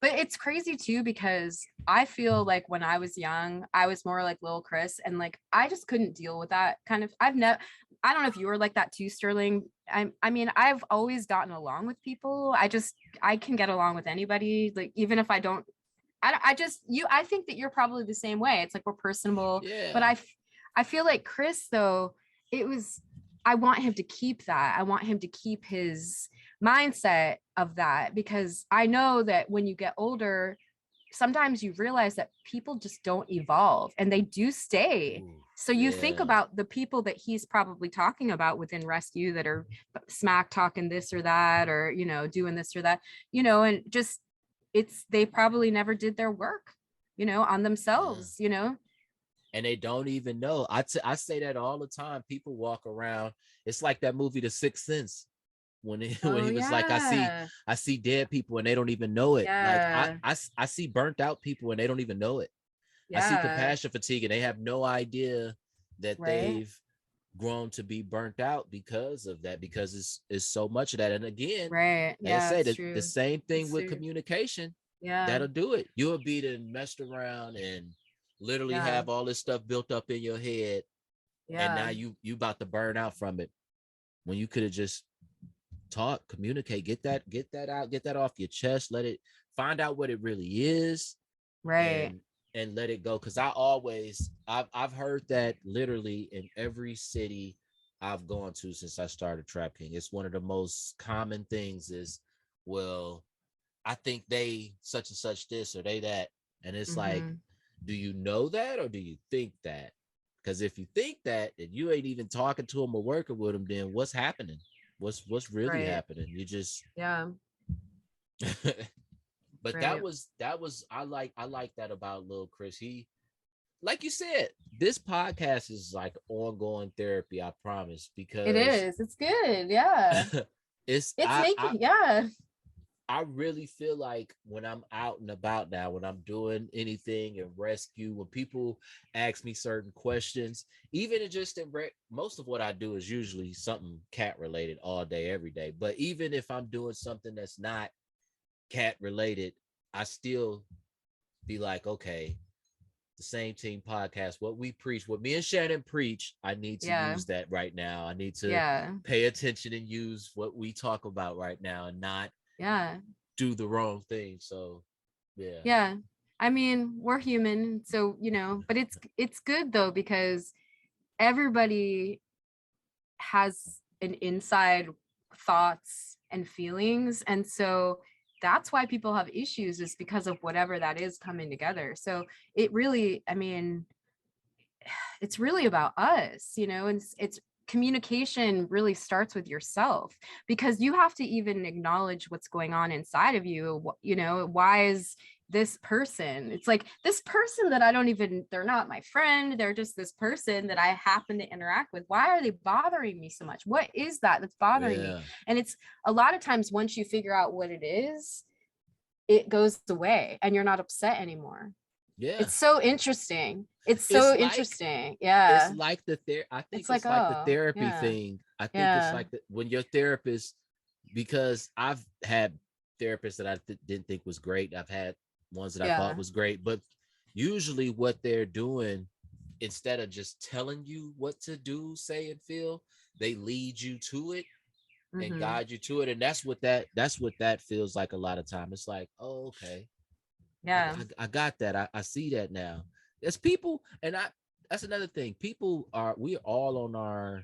But it's crazy too, because I feel like when I was young, I was more like Lil Chris, and like I just couldn't deal with that kind of. I don't know if you were like that too, Sterling. I mean, I've always gotten along with people. I can get along with anybody, like even if I don't. I think that you're probably the same way. It's like we're personable. But I feel like Chris, though, I want him to keep that. I want him to keep his mindset of that, because I know that when you get older, sometimes you realize that people just don't evolve, and they do stay. So you think about the people that he's probably talking about within rescue that are smack talking this or that, or, you know, doing this or that, you know, and just they probably never did their work, you know, on themselves, you know. And they don't even know. I say that all the time. People walk around. It's like that movie, The Sixth Sense, when he was like, I see dead people and they don't even know it. Like I see burnt out people and they don't even know it. I see compassion fatigue and they have no idea that they've grown to be burnt out because of that, because it's so much of that. And again, I say the same thing with communication. that'll do it. You'll be then messed around and literally have all this stuff built up in your head, and now you about to burn out from it when you could have just talk, communicate, get that out, get that off your chest, let it find out what it really is, right, and let it go. Because I've heard that literally in every city I've gone to since I started Trap King. It's one of the most common things is, well, I think they such and such this or they that, and it's like, do you know that or do you think that? Because if you think that and you ain't even talking to them or working with them, then what's happening? What's really happening? You just But that was I like that about Lil Chris. He, like you said, this podcast is like ongoing therapy, I promise, because it is. It's good. Yeah. it's making I really feel like when I'm out and about now, when I'm doing anything in rescue, when people ask me certain questions, even just most of what I do is usually something cat related all day, every day. But even if I'm doing something that's not cat related, I still be like, okay, the Same Team podcast, what we preach, what me and Shannon preach, I need to use that right now. I need to pay attention and use what we talk about right now and not do the wrong thing. So I mean, we're human, so but it's good though, because everybody has an inside thoughts and feelings, and so that's why people have issues, is because of whatever that is coming together. So it really, I mean, it's really about us, and it's communication really starts with yourself, because you have to even acknowledge what's going on inside of you. Why is this person, it's like this person that they're not my friend, they're just this person that I happen to interact with. Why are they bothering me so much? What is that's bothering me? And it's a lot of times, once you figure out what it is, it goes away and you're not upset anymore. It's so interesting. It's interesting. It's like I think it's like the therapy thing. I think it's like when your therapist, because I've had therapists that I didn't think was great. I've had ones that I thought was great, but usually what they're doing, instead of just telling you what to do, say, and feel, they lead you to it and guide you to it. And that's what that feels like a lot of time. It's like, oh, okay. I got that. I see that now. There's people, and that's another thing. We're all on our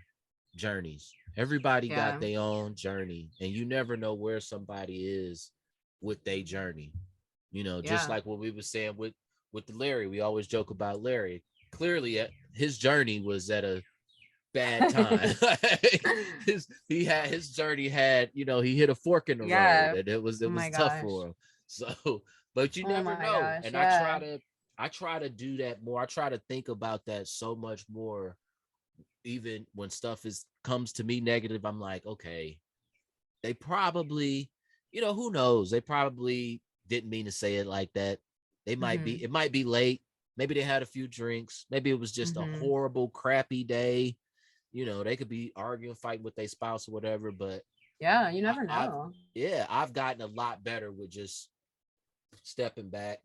journeys. Everybody got their own journey, and you never know where somebody is with their journey. Just like what we were saying with the Larry, we always joke about Larry. Clearly, his journey was at a bad time. his journey had, he hit a fork in the road, and it was tough for him. So, but you never know. And I try to do that more. I try to think about that so much more. Even when stuff comes to me negative, I'm like, okay, they probably, who knows? They probably didn't mean to say it like that. They might be, it might be late. Maybe they had a few drinks. Maybe it was just a horrible, crappy day. They could be arguing, fighting with their spouse or whatever, but you never know. I've gotten a lot better with just stepping back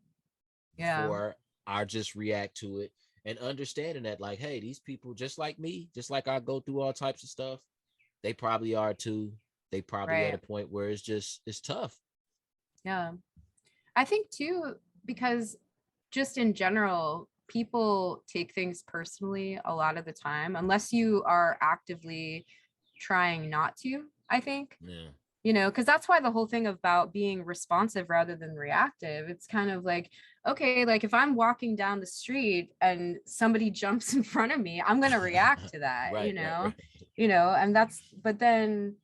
before I just react to it, and understanding that, like, hey, these people just like me, just like I go through all types of stuff, they probably are too. They probably at a point where it's tough. I think too, because just in general, people take things personally a lot of the time, unless you are actively trying not to, I think. Because that's why the whole thing about being responsive rather than reactive, it's kind of like, okay, like if I'm walking down the street and somebody jumps in front of me, I'm going to react to that, right. And but then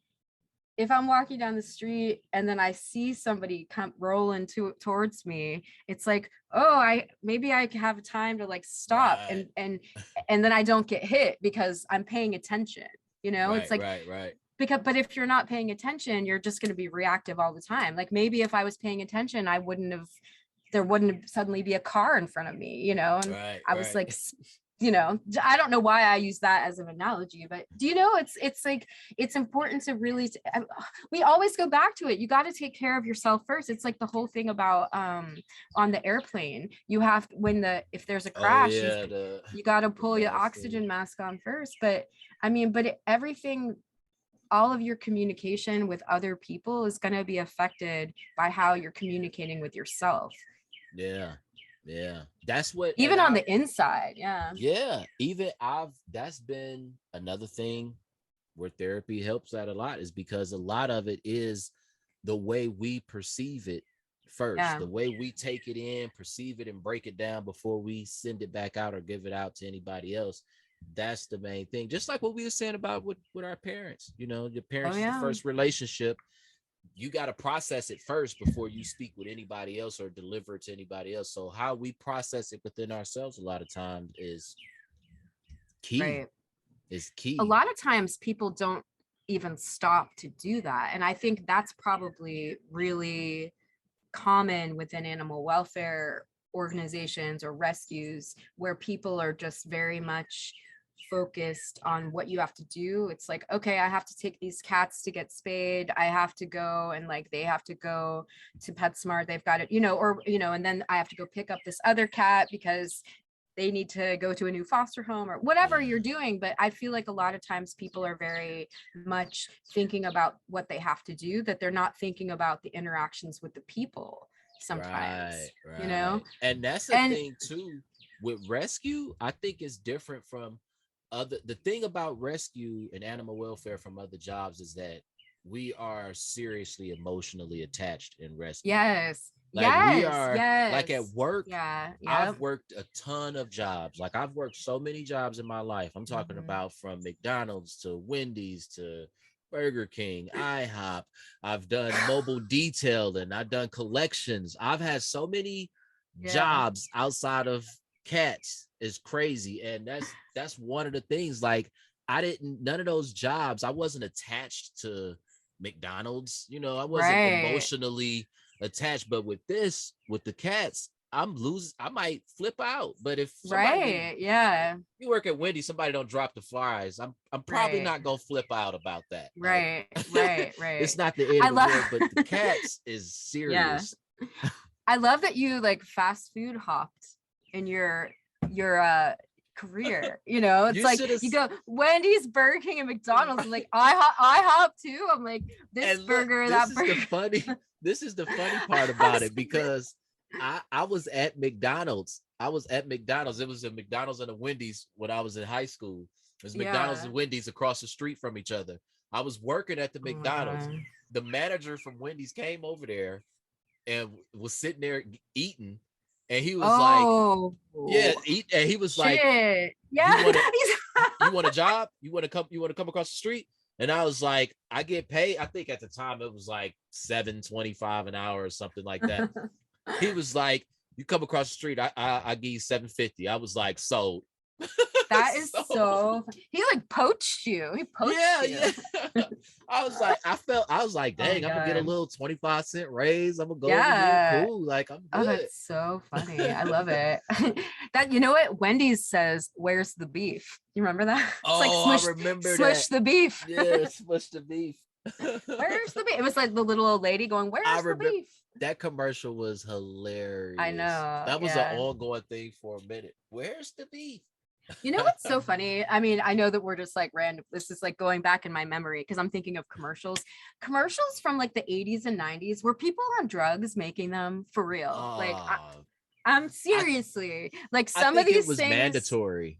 if I'm walking down the street and then I see somebody come rolling towards me, it's like, oh, maybe I have time to like stop and then I don't get hit because I'm paying attention. It's like, right. But if you're not paying attention, you're just going to be reactive all the time. Like maybe if I was paying attention, there wouldn't have suddenly be a car in front of me, and I was like you know, I don't know why I use that as an analogy, but do you know, it's like, it's important to really, we always go back to it. You got to take care of yourself first. It's like the whole thing about on the airplane, you have, if there's a crash, you got to pull your oxygen mask on first. But I mean, everything, all of your communication with other people is going to be affected by how you're communicating with yourself. Yeah, that's what, even on the inside. That's been another thing where therapy helps out a lot, is because a lot of it is the way we perceive it first, the way we take it in, perceive it, and break it down before we send it back out or give it out to anybody else. That's the main thing. Just like what we were saying about with our parents, you know, your parents is the first relationship. You got to process it first before you speak with anybody else or deliver it to anybody else. So how we process it within ourselves a lot of times is key. Is key. A lot of times people don't even stop to do that. And I think that's probably really common within animal welfare organizations or rescues, where people are just very much focused on what you have to do. It's like, okay, I have to take these cats to get spayed. I have to go, and like they have to go to PetSmart. They've got it, you know, or, you know, and then I have to go pick up this other cat because they need to go to a new foster home or whatever you're doing. But I feel like a lot of times people are very much thinking about what they have to do, that they're not thinking about the interactions with the people sometimes, you know? And that's the thing too, with rescue, I think it's different from the thing about rescue and animal welfare from other jobs is that we are seriously emotionally attached in rescue. Like we are like at work. I've worked a ton of jobs. Like I've worked so many jobs in my life. I'm talking about from McDonald's to Wendy's to Burger King, IHOP. I've done mobile detailing. I've done collections. I've had so many jobs outside of cats. Is crazy. And that's one of the things. Like none of those jobs, I wasn't attached to McDonald's, you know, I wasn't emotionally attached. But with the cats, I might flip out. But if somebody, you work at Wendy's, somebody don't drop the fries, I'm probably not gonna flip out about that. Right. It's not the end of the world, but the cats is serious. I love that you like fast food hopped in your career, you know. It's like you go Wendy's, Burger King, and McDonald's, and like I hop too. I'm like this burger, that burger. This is the funny part about it, because I was at McDonald's. It was a McDonald's and a Wendy's when I was in high school. There's McDonald's and Wendy's across the street from each other. I was working at the McDonald's. The manager from Wendy's came over there and was sitting there eating. And he was and he was like, you want a job? You want to come across the street? And I was like, I get paid. I think at the time it was like $7.25 an hour or something like that. He was like, you come across the street, I give you $7.50. I was like, sold. That is so he like poached you. He poached you. I was like, dang, I'm gonna get a little 25-cent raise. I'm gonna go over here, cool. Like I'm good. Oh, that's so funny. I love it. That, you know what Wendy's says, where's the beef? You remember that? It's I remember smush the beef. Yeah, smush the beef. Where's the beef? It was like the little old lady going, where's the beef? That commercial was hilarious. I know. That was an ongoing thing for a minute. Where's the beef? You know what's so funny? I mean, I know that we're just like random. This is like going back in my memory because I'm thinking of commercials from like the 80s and 90s. Were people on drugs making them for real? Like, I'm seriously like some of these things mandatory.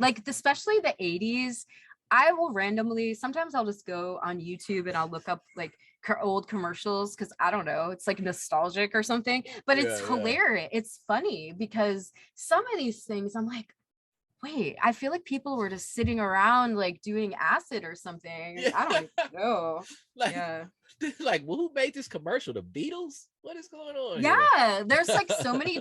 Like especially the 80s. I will randomly, sometimes I'll just go on YouTube and I'll look up like old commercials because I don't know, it's like nostalgic or something, but it's hilarious. It's funny because some of these things I'm like, wait, I feel like people were just sitting around like doing acid or something. I don't know. Like, well, who made this commercial? The Beatles? What is going on? Yeah, there's like so many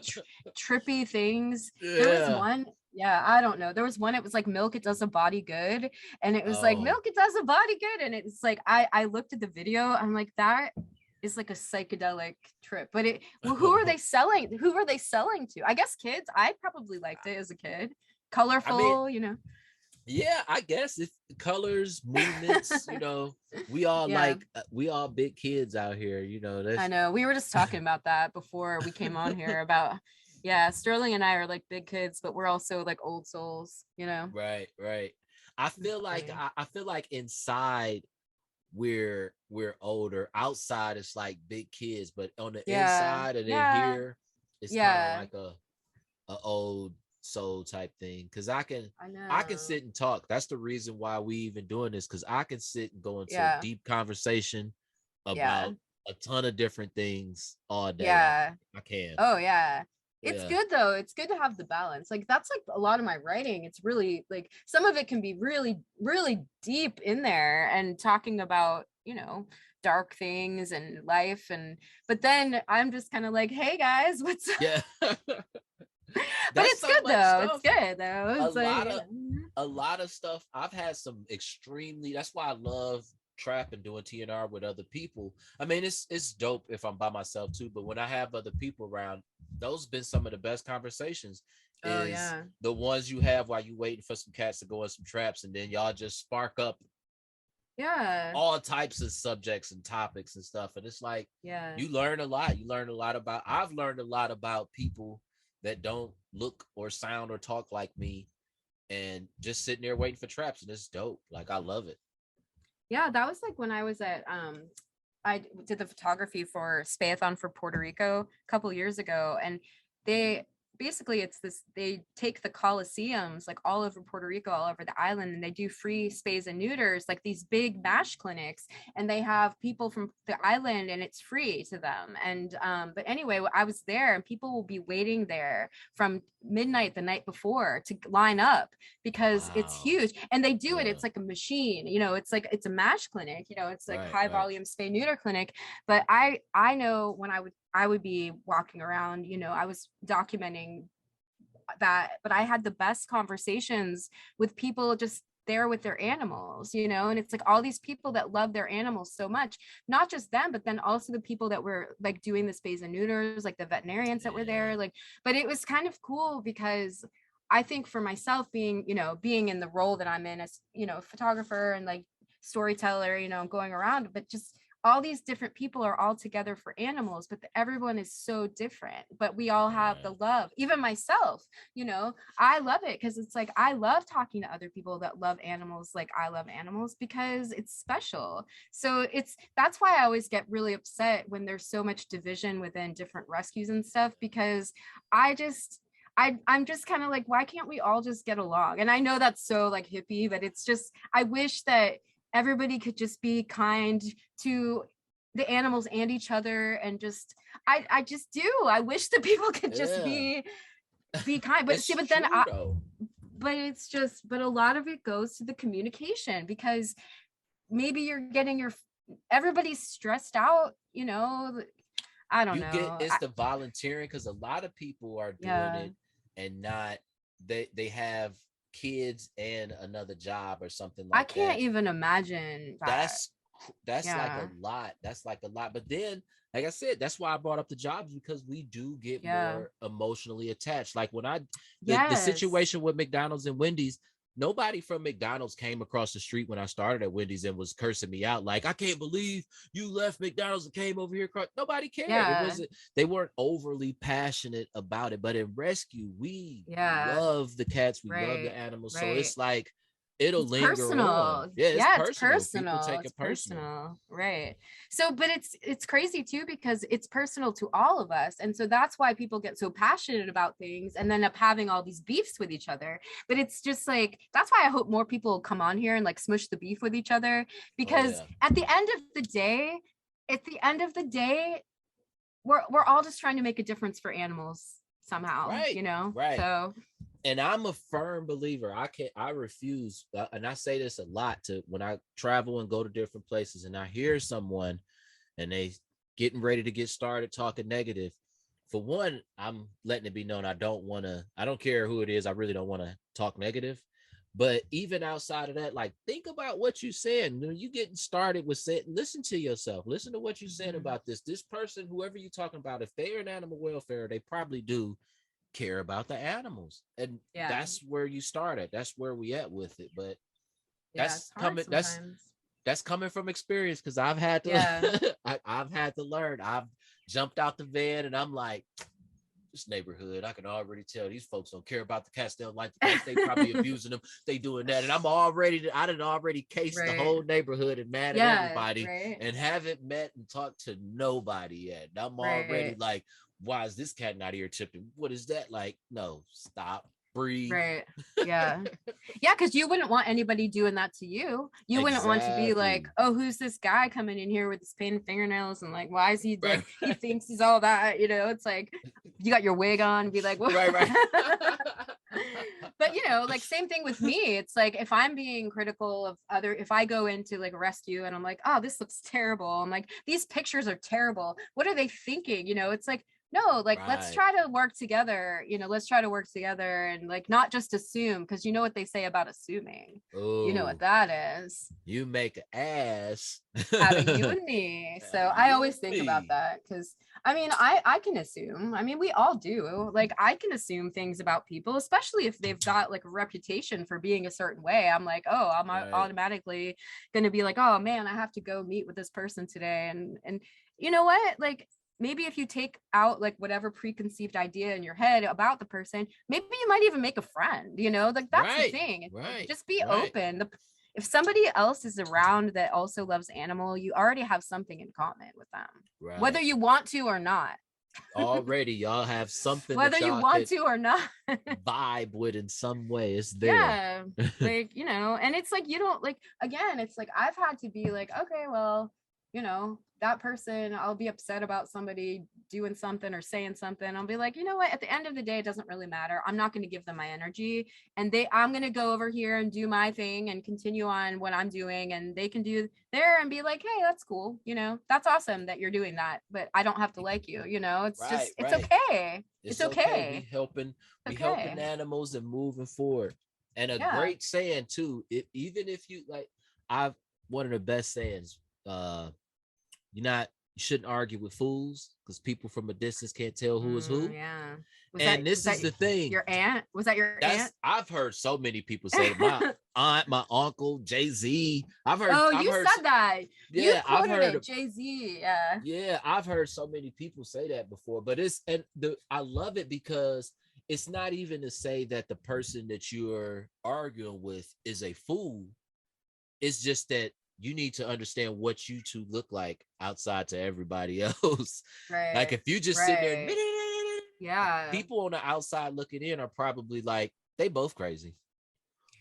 trippy things. There was one. Yeah, I don't know. There was one, it was like milk, it does a body good. And it was like milk, it does a body good. And it's like, I looked at the video, I'm like, that is like a psychedelic trip. But who are they selling? Who are they selling to? I guess kids. I probably liked it as a kid. Colorful, I mean, yeah, I guess if colors, movements, we all we all big kids out here, I know. We were just talking about that before we came on here about, Sterling and I are like big kids, but we're also like old souls, Right. I feel like I feel like inside we're older. Outside it's like big kids, but on the inside and in here it's kind of like a old soul type thing. Because I can sit and talk. That's the reason why we even doing this, because I can sit and go into a deep conversation about a ton of different things all day. I can. Oh yeah. It's good though. It's good to have the balance. Like that's like a lot of my writing. It's really like some of it can be really, really deep in there and talking about, dark things and life. But then I'm just kind of like, hey guys, what's up? Yeah. But it's good though. It's good though. It's a lot of stuff. I've had some extremely, that's why I love trap and doing TNR with other people. I mean, it's dope if I'm by myself too, but when I have other people around, those been some of the best conversations. The ones you have while you waiting for some cats to go in some traps, and then y'all just spark up all types of subjects and topics and stuff. And it's like, you learn a lot. I've learned a lot about people that don't look or sound or talk like me, and just sitting there waiting for traps, and it's dope. Like I love it. Yeah, that was like when I was at I did the photography for Spayathon for Puerto Rico a couple years ago, and they they take the coliseums like all over Puerto Rico, all over the island, and they do free spays and neuters, like these big MASH clinics, and they have people from the island and it's free to them. And but anyway, I was there and people will be waiting there from midnight the night before to line up because it's huge, and they do it. It's like a machine, it's a MASH clinic, it's like high volume spay neuter clinic. But I know when I would be walking around, I was documenting that, but I had the best conversations with people just there with their animals, and it's like all these people that love their animals so much, not just them, but then also the people that were like doing the spays and neuters, like the veterinarians that were there, like, but it was kind of cool because I think for myself being in the role that I'm in as, photographer and like storyteller, going around, but just all these different people are all together for animals, but everyone is so different, but we all have the love. Even myself, I love it because it's like I love talking to other people that love animals like I love animals, because it's special. So that's why I always get really upset when there's so much division within different rescues and stuff, because I'm just kind of like, why can't we all just get along? And I know that's so like hippie, but it's just, I wish that everybody could just be kind to the animals and each other, and just I just do. I wish that people could just be kind. But see, but then but a lot of it goes to the communication, because maybe you're getting everybody's stressed out, I don't know. It's the volunteering, because a lot of people are doing it and not they have kids and another job or something like that. I can't even imagine that. That's like a lot. That's like a lot. But then, like I said, that's why I brought up the jobs, because we do get more emotionally attached. Like when the situation with McDonald's and Wendy's, nobody from McDonald's came across the street when I started at Wendy's and was cursing me out. Like, I can't believe you left McDonald's and came over here. Nobody cared. They weren't overly passionate about it. But in rescue, we love the cats. We love the animals. So it's like, it'll linger on. It's personal. People take it personal. Right. So, but it's crazy too, because it's personal to all of us. And so that's why people get so passionate about things and then up having all these beefs with each other. But it's just like, that's why I hope more people come on here and like smush the beef with each other, because at the end of the day, we're all just trying to make a difference for animals somehow, Right. So, and I'm a firm believer. I refuse. And I say this a lot to when I travel and go to different places and I hear someone and they getting ready to get started talking negative. For one, I'm letting it be known I don't care who it is. I really don't want to talk negative. But even outside of that, like, think about what you said. When you getting started with saying, listen to yourself. Listen to what you said about this. This person, whoever you're talking about, if they're in animal welfare, they probably do care about the animals. And that's where you start at. That's where we at with it. But that's coming. That's coming from experience, because I've had to. I've had to learn. I've jumped out the van, and I'm like, this neighborhood, I can already tell these folks don't care about the cats. They don't like the cats. They probably abusing them. They doing that. And I didn't already cased the whole neighborhood and mad at everybody and haven't met and talked to nobody yet. And I'm already like, why is this cat not here tipping? What is that? Like, no, stop. Breathe. Right. Yeah. Yeah, because you wouldn't want anybody doing that to you. You wouldn't want to be like, oh, who's this guy coming in here with his painted fingernails, and like, why is he like, he thinks he's all that, you know? It's like, you got your wig on and be like, what? Right. But you know, like, same thing with me. It's like, if I'm being critical of if I go into like a rescue and I'm like, oh, this looks terrible, I'm like, these pictures are terrible, what are they thinking? You know, it's like, no, like, let's try to work together, you know, let's try to work together and like not just assume, because you know what they say about assuming. Ooh, you know what that is. You make an ass out of you and me. So I always think about that, because I mean, I can assume. I mean, we all do. Like, I can assume things about people, especially if they've got like a reputation for being a certain way. I'm like, oh, I'm automatically going to be like, oh man, I have to go meet with this person today. And you know what? Like, maybe if you take out like whatever preconceived idea in your head about the person, maybe you might even make a friend, you know, like that's the thing. Just be open. If somebody else is around that also loves animal, you already have something in common with them, whether you want to or not. Already y'all have something whether you want to or not vibe with in some way. It's there. Like, you know, and it's like, you don't like, again, it's like, I've had to be like, okay, well, you know, that person, I'll be upset about somebody doing something or saying something. I'll be like, you know what, at the end of the day, it doesn't really matter. I'm not going to give them my energy, and I'm going to go over here and do my thing and continue on what I'm doing. And they can do there and be like, hey, that's cool. You know, that's awesome that you're doing that, but I don't have to like you, you know, it's just, it's okay. It's okay. We helping animals and moving forward. And a great saying too, even if you like, one of the best sayings, you shouldn't argue with fools, because people from a distance can't tell who is who. This is the thing. Your aunt? Was that your aunt? I've heard so many people say it. My aunt, my uncle, Jay-Z. I've heard. Oh, you said that. Yeah, I've heard it. Jay-Z. Yeah. Yeah, I've heard so many people say that before. But I love it, because it's not even to say that the person that you're arguing with is a fool. It's just that you need to understand what you two look like outside to everybody else. Like, if you just sit there and people on the outside looking in are probably like, they both crazy.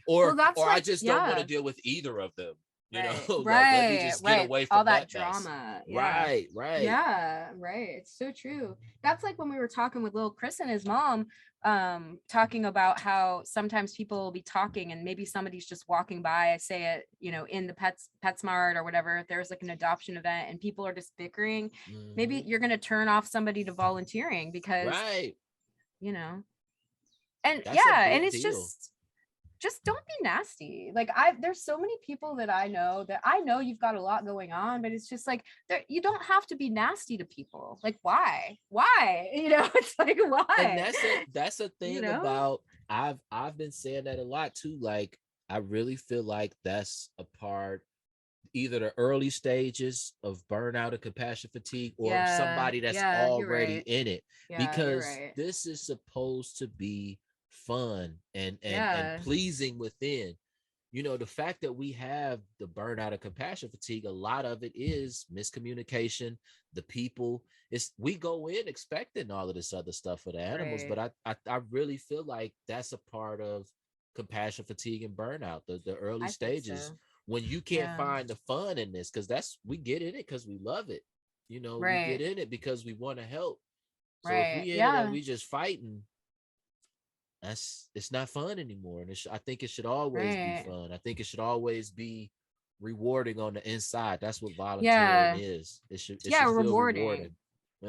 Or I just don't want to deal with either of them. You know, like, let me just get away from all that drama. Right. Yeah, right. It's so true. That's like when we were talking with little Chris and his mom, talking about how sometimes people will be talking and maybe somebody's just walking by, I say it, you know, in the PetSmart or whatever, if there's like an adoption event and people are just bickering, maybe you're going to turn off somebody to volunteering because, you know, and and it's deal. Just don't be nasty. Like, there's so many people that I know you've got a lot going on, but it's just like, you don't have to be nasty to people. Like, why, you know, it's like, why? And that's a thing, you know? About, I've been saying that a lot too. Like, I really feel like that's a part, either the early stages of burnout or compassion fatigue, or somebody that's already in it, because this is supposed to be fun and pleasing within. You know, the fact that we have the burnout and compassion fatigue, a lot of it is miscommunication. The people, we go in expecting all of this other stuff for the animals, but I really feel like that's a part of compassion fatigue and burnout, the early stages, when you can't find the fun in this, because we get in it because we love it. You know, we get in it because we want to help. So if we in it and we just fighting, it's not fun anymore. And I think it should always be fun. I think it should always be rewarding on the inside. That's what volunteering is. It should feel rewarding.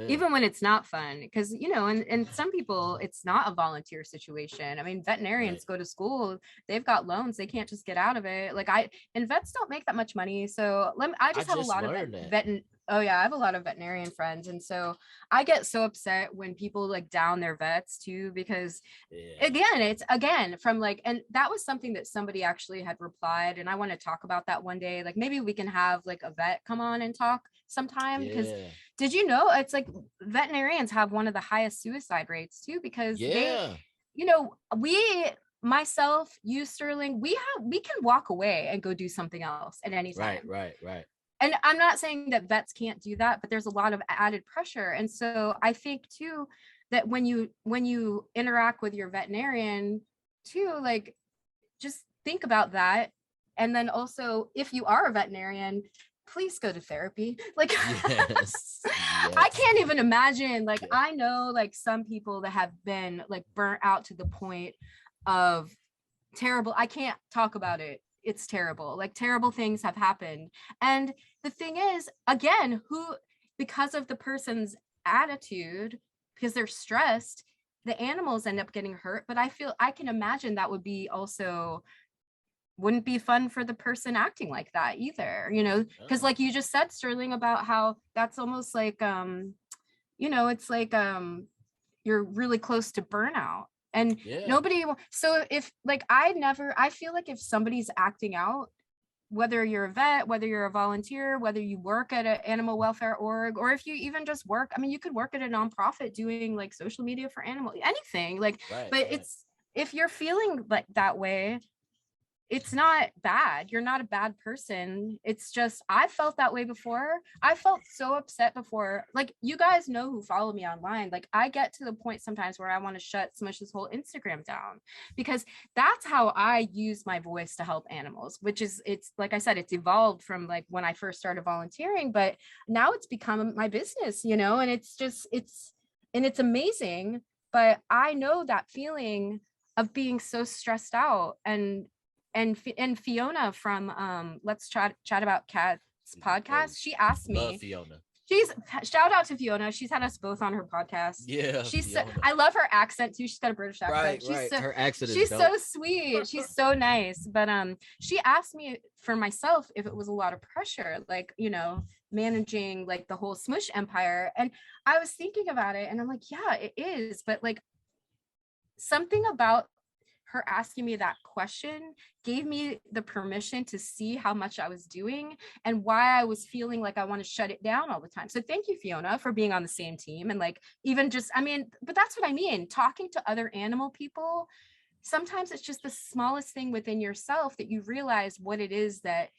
even when it's not fun, because and some people it's not a volunteer situation. I mean, veterinarians go to school, they've got loans, they can't just get out of it. Like and vets don't make that much money, so I just have a lot of I have a lot of veterinarian friends, and so I get so upset when people like down their vets too, because it's from like, and that was something that somebody actually had replied, and I want to talk about that one day. Like maybe we can have like a vet come on and talk sometime, because did you know it's like veterinarians have one of the highest suicide rates too, because they, myself, you, Sterling, we can walk away and go do something else at any time. Right. And I'm not saying that vets can't do that, but there's a lot of added pressure. And so I think too that when you interact with your veterinarian too, like just think about that. And then also, if you are a veterinarian, please go to therapy. Like, yes. I can't even imagine. Like, I know like some people that have been like burnt out to the point of terrible. I can't talk about it. It's terrible. Like terrible things have happened. And the thing is, again, because of the person's attitude, because they're stressed, the animals end up getting hurt. But I can imagine that would be also wouldn't be fun for the person acting like that either, because like you just said, Sterling, about how that's almost like it's like you're really close to burnout, and nobody. So if like I feel like if somebody's acting out, whether you're a vet, whether you're a volunteer, whether you work at an animal welfare org, or if you even just work, I mean, you could work at a nonprofit doing like social media for anything, like, it's, if you're feeling like that way, it's not bad. You're not a bad person. It's just, I felt that way before. I felt so upset before. Like, you guys know who follow me online. Like, I get to the point sometimes where I want to shut Smush's whole Instagram down, because that's how I use my voice to help animals, which is, it's like I said, it's evolved from like when I first started volunteering, but now it's become my business, and it's just, it's amazing. But I know that feeling of being so stressed out, and Fiona from Let's Chat About Cats podcast, she asked me. Love Fiona. Shout out to Fiona. She's had us both on her podcast. Yeah, she's I love her accent too. She's got a British accent. Right. Her accent is she's dope. So sweet. She's so nice. But she asked me for myself if it was a lot of pressure, like, managing like the whole Smush empire. And I was thinking about it, and I'm like, yeah, it is. But like, something about her asking me that question gave me the permission to see how much I was doing and why I was feeling like I want to shut it down all the time. So thank you, Fiona, for being on the same team. And like, even just, I mean, but that's what I mean. Talking to other animal people, sometimes it's just the smallest thing within yourself that you realize what it is that,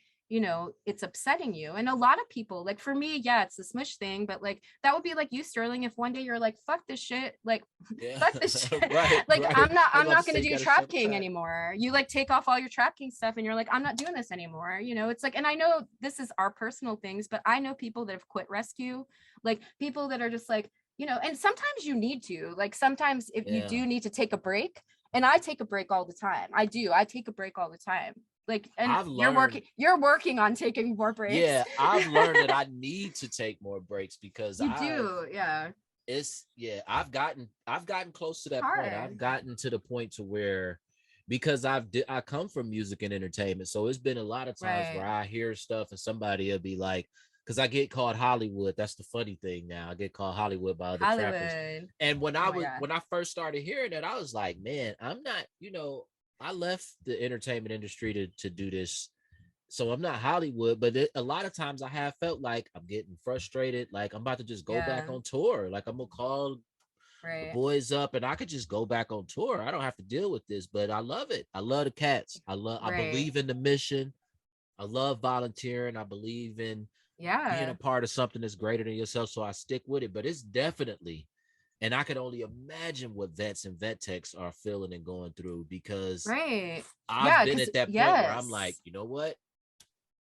it's upsetting you. And a lot of people, like for me, yeah, it's the Smush thing, but like, that would be like you, Sterling, if one day you're like, fuck this shit, like, fuck this shit. I'm not going to do Trap King anymore. You like take off all your Trap King stuff and you're like, I'm not doing this anymore. It's like, and I know this is our personal things, but I know people that have quit rescue, like people that are just like, and sometimes you need to, like, sometimes if you do need to take a break, and I take a break all the time. I take a break all the time. Like, and you're working on taking more breaks. Yeah, I've learned that I need to take more breaks, because I've gotten close to that point. I've gotten to the point to where, because I come from music and entertainment, so it's been a lot of times where I hear stuff and somebody will be like, because I get called Hollywood. That's the funny thing now. I get called Hollywood by other trappers. And when I first started hearing that, I was like, man, I'm not, I left the entertainment industry to do this, so I'm not Hollywood. But a lot of times I have felt like I'm getting frustrated, like I'm about to just go back on tour. Like I'm gonna call the boys up and I could just go back on tour. I don't have to deal with this, but I love it. I love the cats. I believe in the mission. I love volunteering. I believe in being a part of something that's greater than yourself. So I stick with it. But it's definitely, and I can only imagine what vets and vet techs are feeling and going through, because I've been at that point where I'm like, you know what?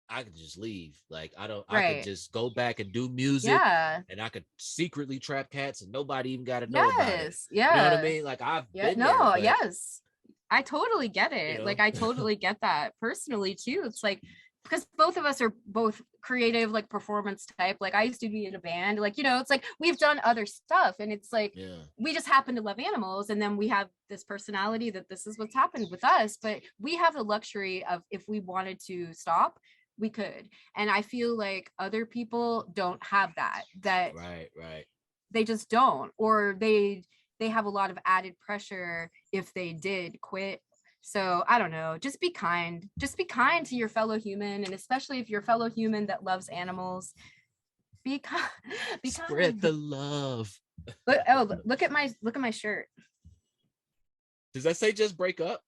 I could just leave. Like, I could just go back and do music, and I could secretly trap cats and nobody even got to know about it. You know what I mean? Like, I've been there. Yes. I totally get it. Like, I totally get that personally too. It's like, because both of us are both creative, like performance type. Like I used to be in a band, like, you know, it's like we've done other stuff, and it's like we just happen to love animals, and then we have this personality that this is what's happened with us. But we have the luxury of, if we wanted to stop, we could. And I feel like other people don't have that right they just don't, or they have a lot of added pressure if they did quit. So I don't know, just be kind to your fellow human, and especially if you're a fellow human that loves animals, be kind. Spread the love. Look at my shirt. Does that say just break up?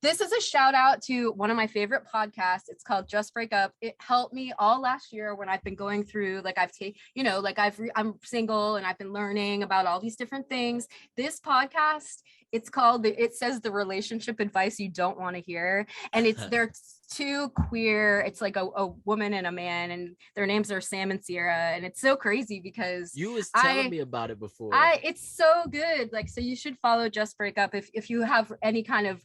This is a shout out to one of my favorite podcasts. It's called Just Break Up. It helped me all last year when I've been going through, like, I'm single and I've been learning about all these different things. This podcast, it says the relationship advice you don't want to hear, and they're two queer, it's like a woman and a man, and their names are Sam and Sierra, and it's so crazy because you was telling me about it before. It's so good. Like, so you should follow Just Break Up if you have any kind of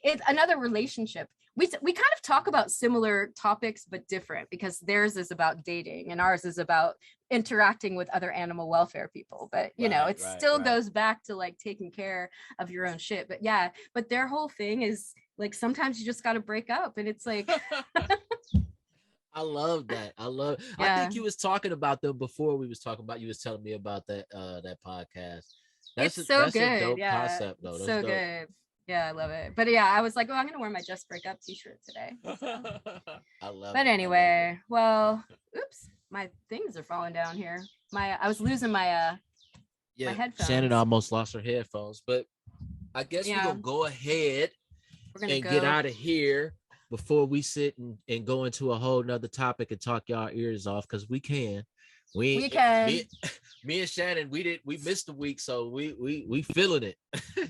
it's another relationship. We kind of talk about similar topics but different, because theirs is about dating and ours is about interacting with other animal welfare people. But you know, it still goes back to like taking care of your own shit. But their whole thing is like, sometimes you just got to break up, and it's like I love that. I think you was talking about them before we was talking about, you was telling me about that podcast. That's so good. A dope concept though. It's so dope. Good. Yeah, I love it. But yeah, I was like, I'm gonna wear my Just Break Up t-shirt today. So. I love it. But anyway, well, oops, my things are falling down here. I was losing my my headphones. Shannon almost lost her headphones, but I guess we're gonna go ahead and get out of here before we sit and go into a whole nother topic and talk y'all ears off, because we can. We can. Me and Shannon, we missed a week, so we feeling it.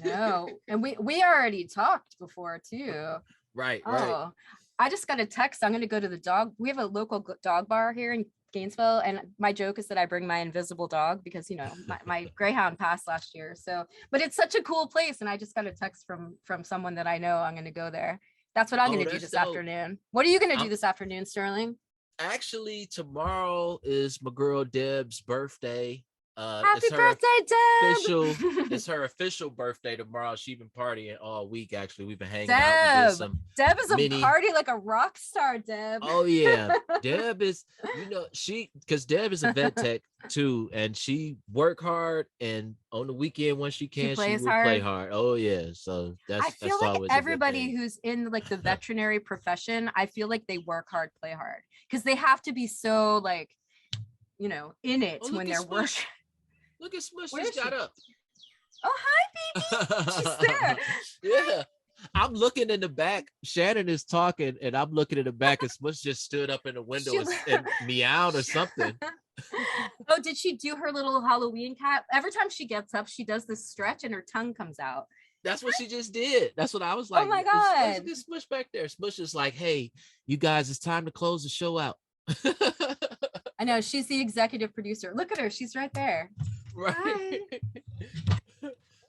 No, and we already talked before too. Right. I just got a text. I'm gonna go to the dog. We have a local dog bar here in Gainesville, and my joke is that I bring my invisible dog because, you know, my greyhound passed last year. So, but it's such a cool place, and I just got a text from someone that I know. I'm gonna go there. That's what I'm gonna do this afternoon. What are you gonna do this afternoon, Sterling? Actually, tomorrow is my girl Deb's birthday. Happy birthday, Deb! It's her official birthday tomorrow. She's been partying all week. Actually, we've been hanging out. Deb is a party like a rock star, Deb. Oh yeah, Deb is. You know, because Deb is a vet tech too, and she work hard, and on the weekend when she can, she will play hard. Oh yeah, so I feel like everybody who's in like the veterinary profession, I feel like they work hard, play hard, because they have to be so like, you know, in it when they're working. Look at Smush just got up. Oh, hi, baby. She's there. Yeah. I'm looking in the back. Shannon is talking, and I'm looking in the back, and Smush just stood up in the window and meowed or something. Oh, did she do her little Halloween cat? Every time she gets up, she does this stretch, and her tongue comes out. That's what she just did. That's what I was like. Oh my God. Look at Smush back there. Smush is like, hey, you guys, it's time to close the show out. I know, she's the executive producer. Look at her. She's right there. Right.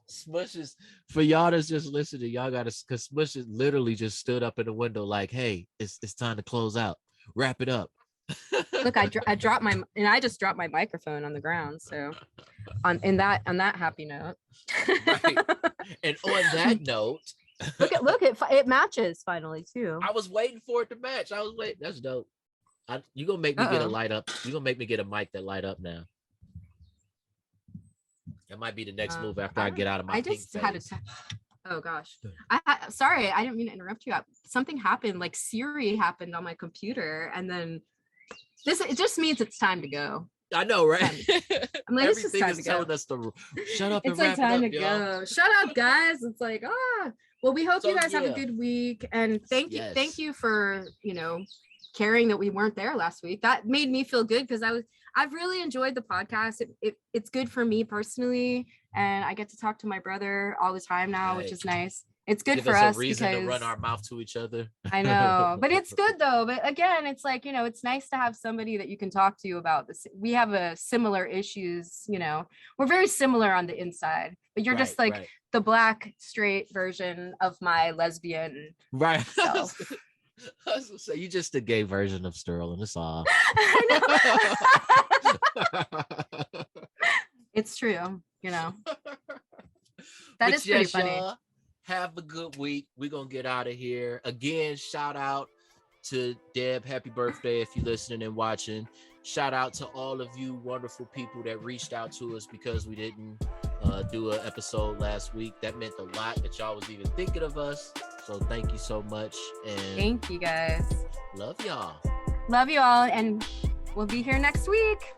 Smush is, for y'all that's just listening, y'all gotta, because Smush literally just stood up in the window like, hey, it's time to close out. Wrap it up. Look, I dropped I just dropped my microphone on the ground. So on that happy note. Right. And on that note, look, it matches finally too. I was waiting for it to match. That's dope. You gonna make me get a light up. You gonna make me get a mic that light up now. That might be the next move after I get out of my pink phase. Oh gosh. Sorry, I didn't mean to interrupt you. Something happened, like Siri happened on my computer, and then it just means it's time to go. I know, right? I'm like, it's just time to go. Telling us to shut up and it's like time to go. Shut up, guys. It's like, well, we hope you guys have a good week, and thank you for, you know, caring that we weren't there last week. That made me feel good, because I've really enjoyed the podcast. It's good for me personally, and I get to talk to my brother all the time now, which is nice. It's good for us a reason to run our mouth to each other. I know, but it's good though. But again, it's like, you know, it's nice to have somebody that you can talk to about this. We have similar issues, you know, we're very similar on the inside, but you're just like the black straight version of my lesbian self. So you just a gay version of Sterling. That's all. It's true, you know. That is pretty funny. Y'all, have a good week. We're gonna get out of here. Again, shout out to Deb. Happy birthday if you're listening and watching. Shout out to all of you wonderful people that reached out to us because we didn't do an episode last week. That meant a lot that y'all was even thinking of us. So thank you so much. And thank you guys. Love y'all. Love you all. And we'll be here next week.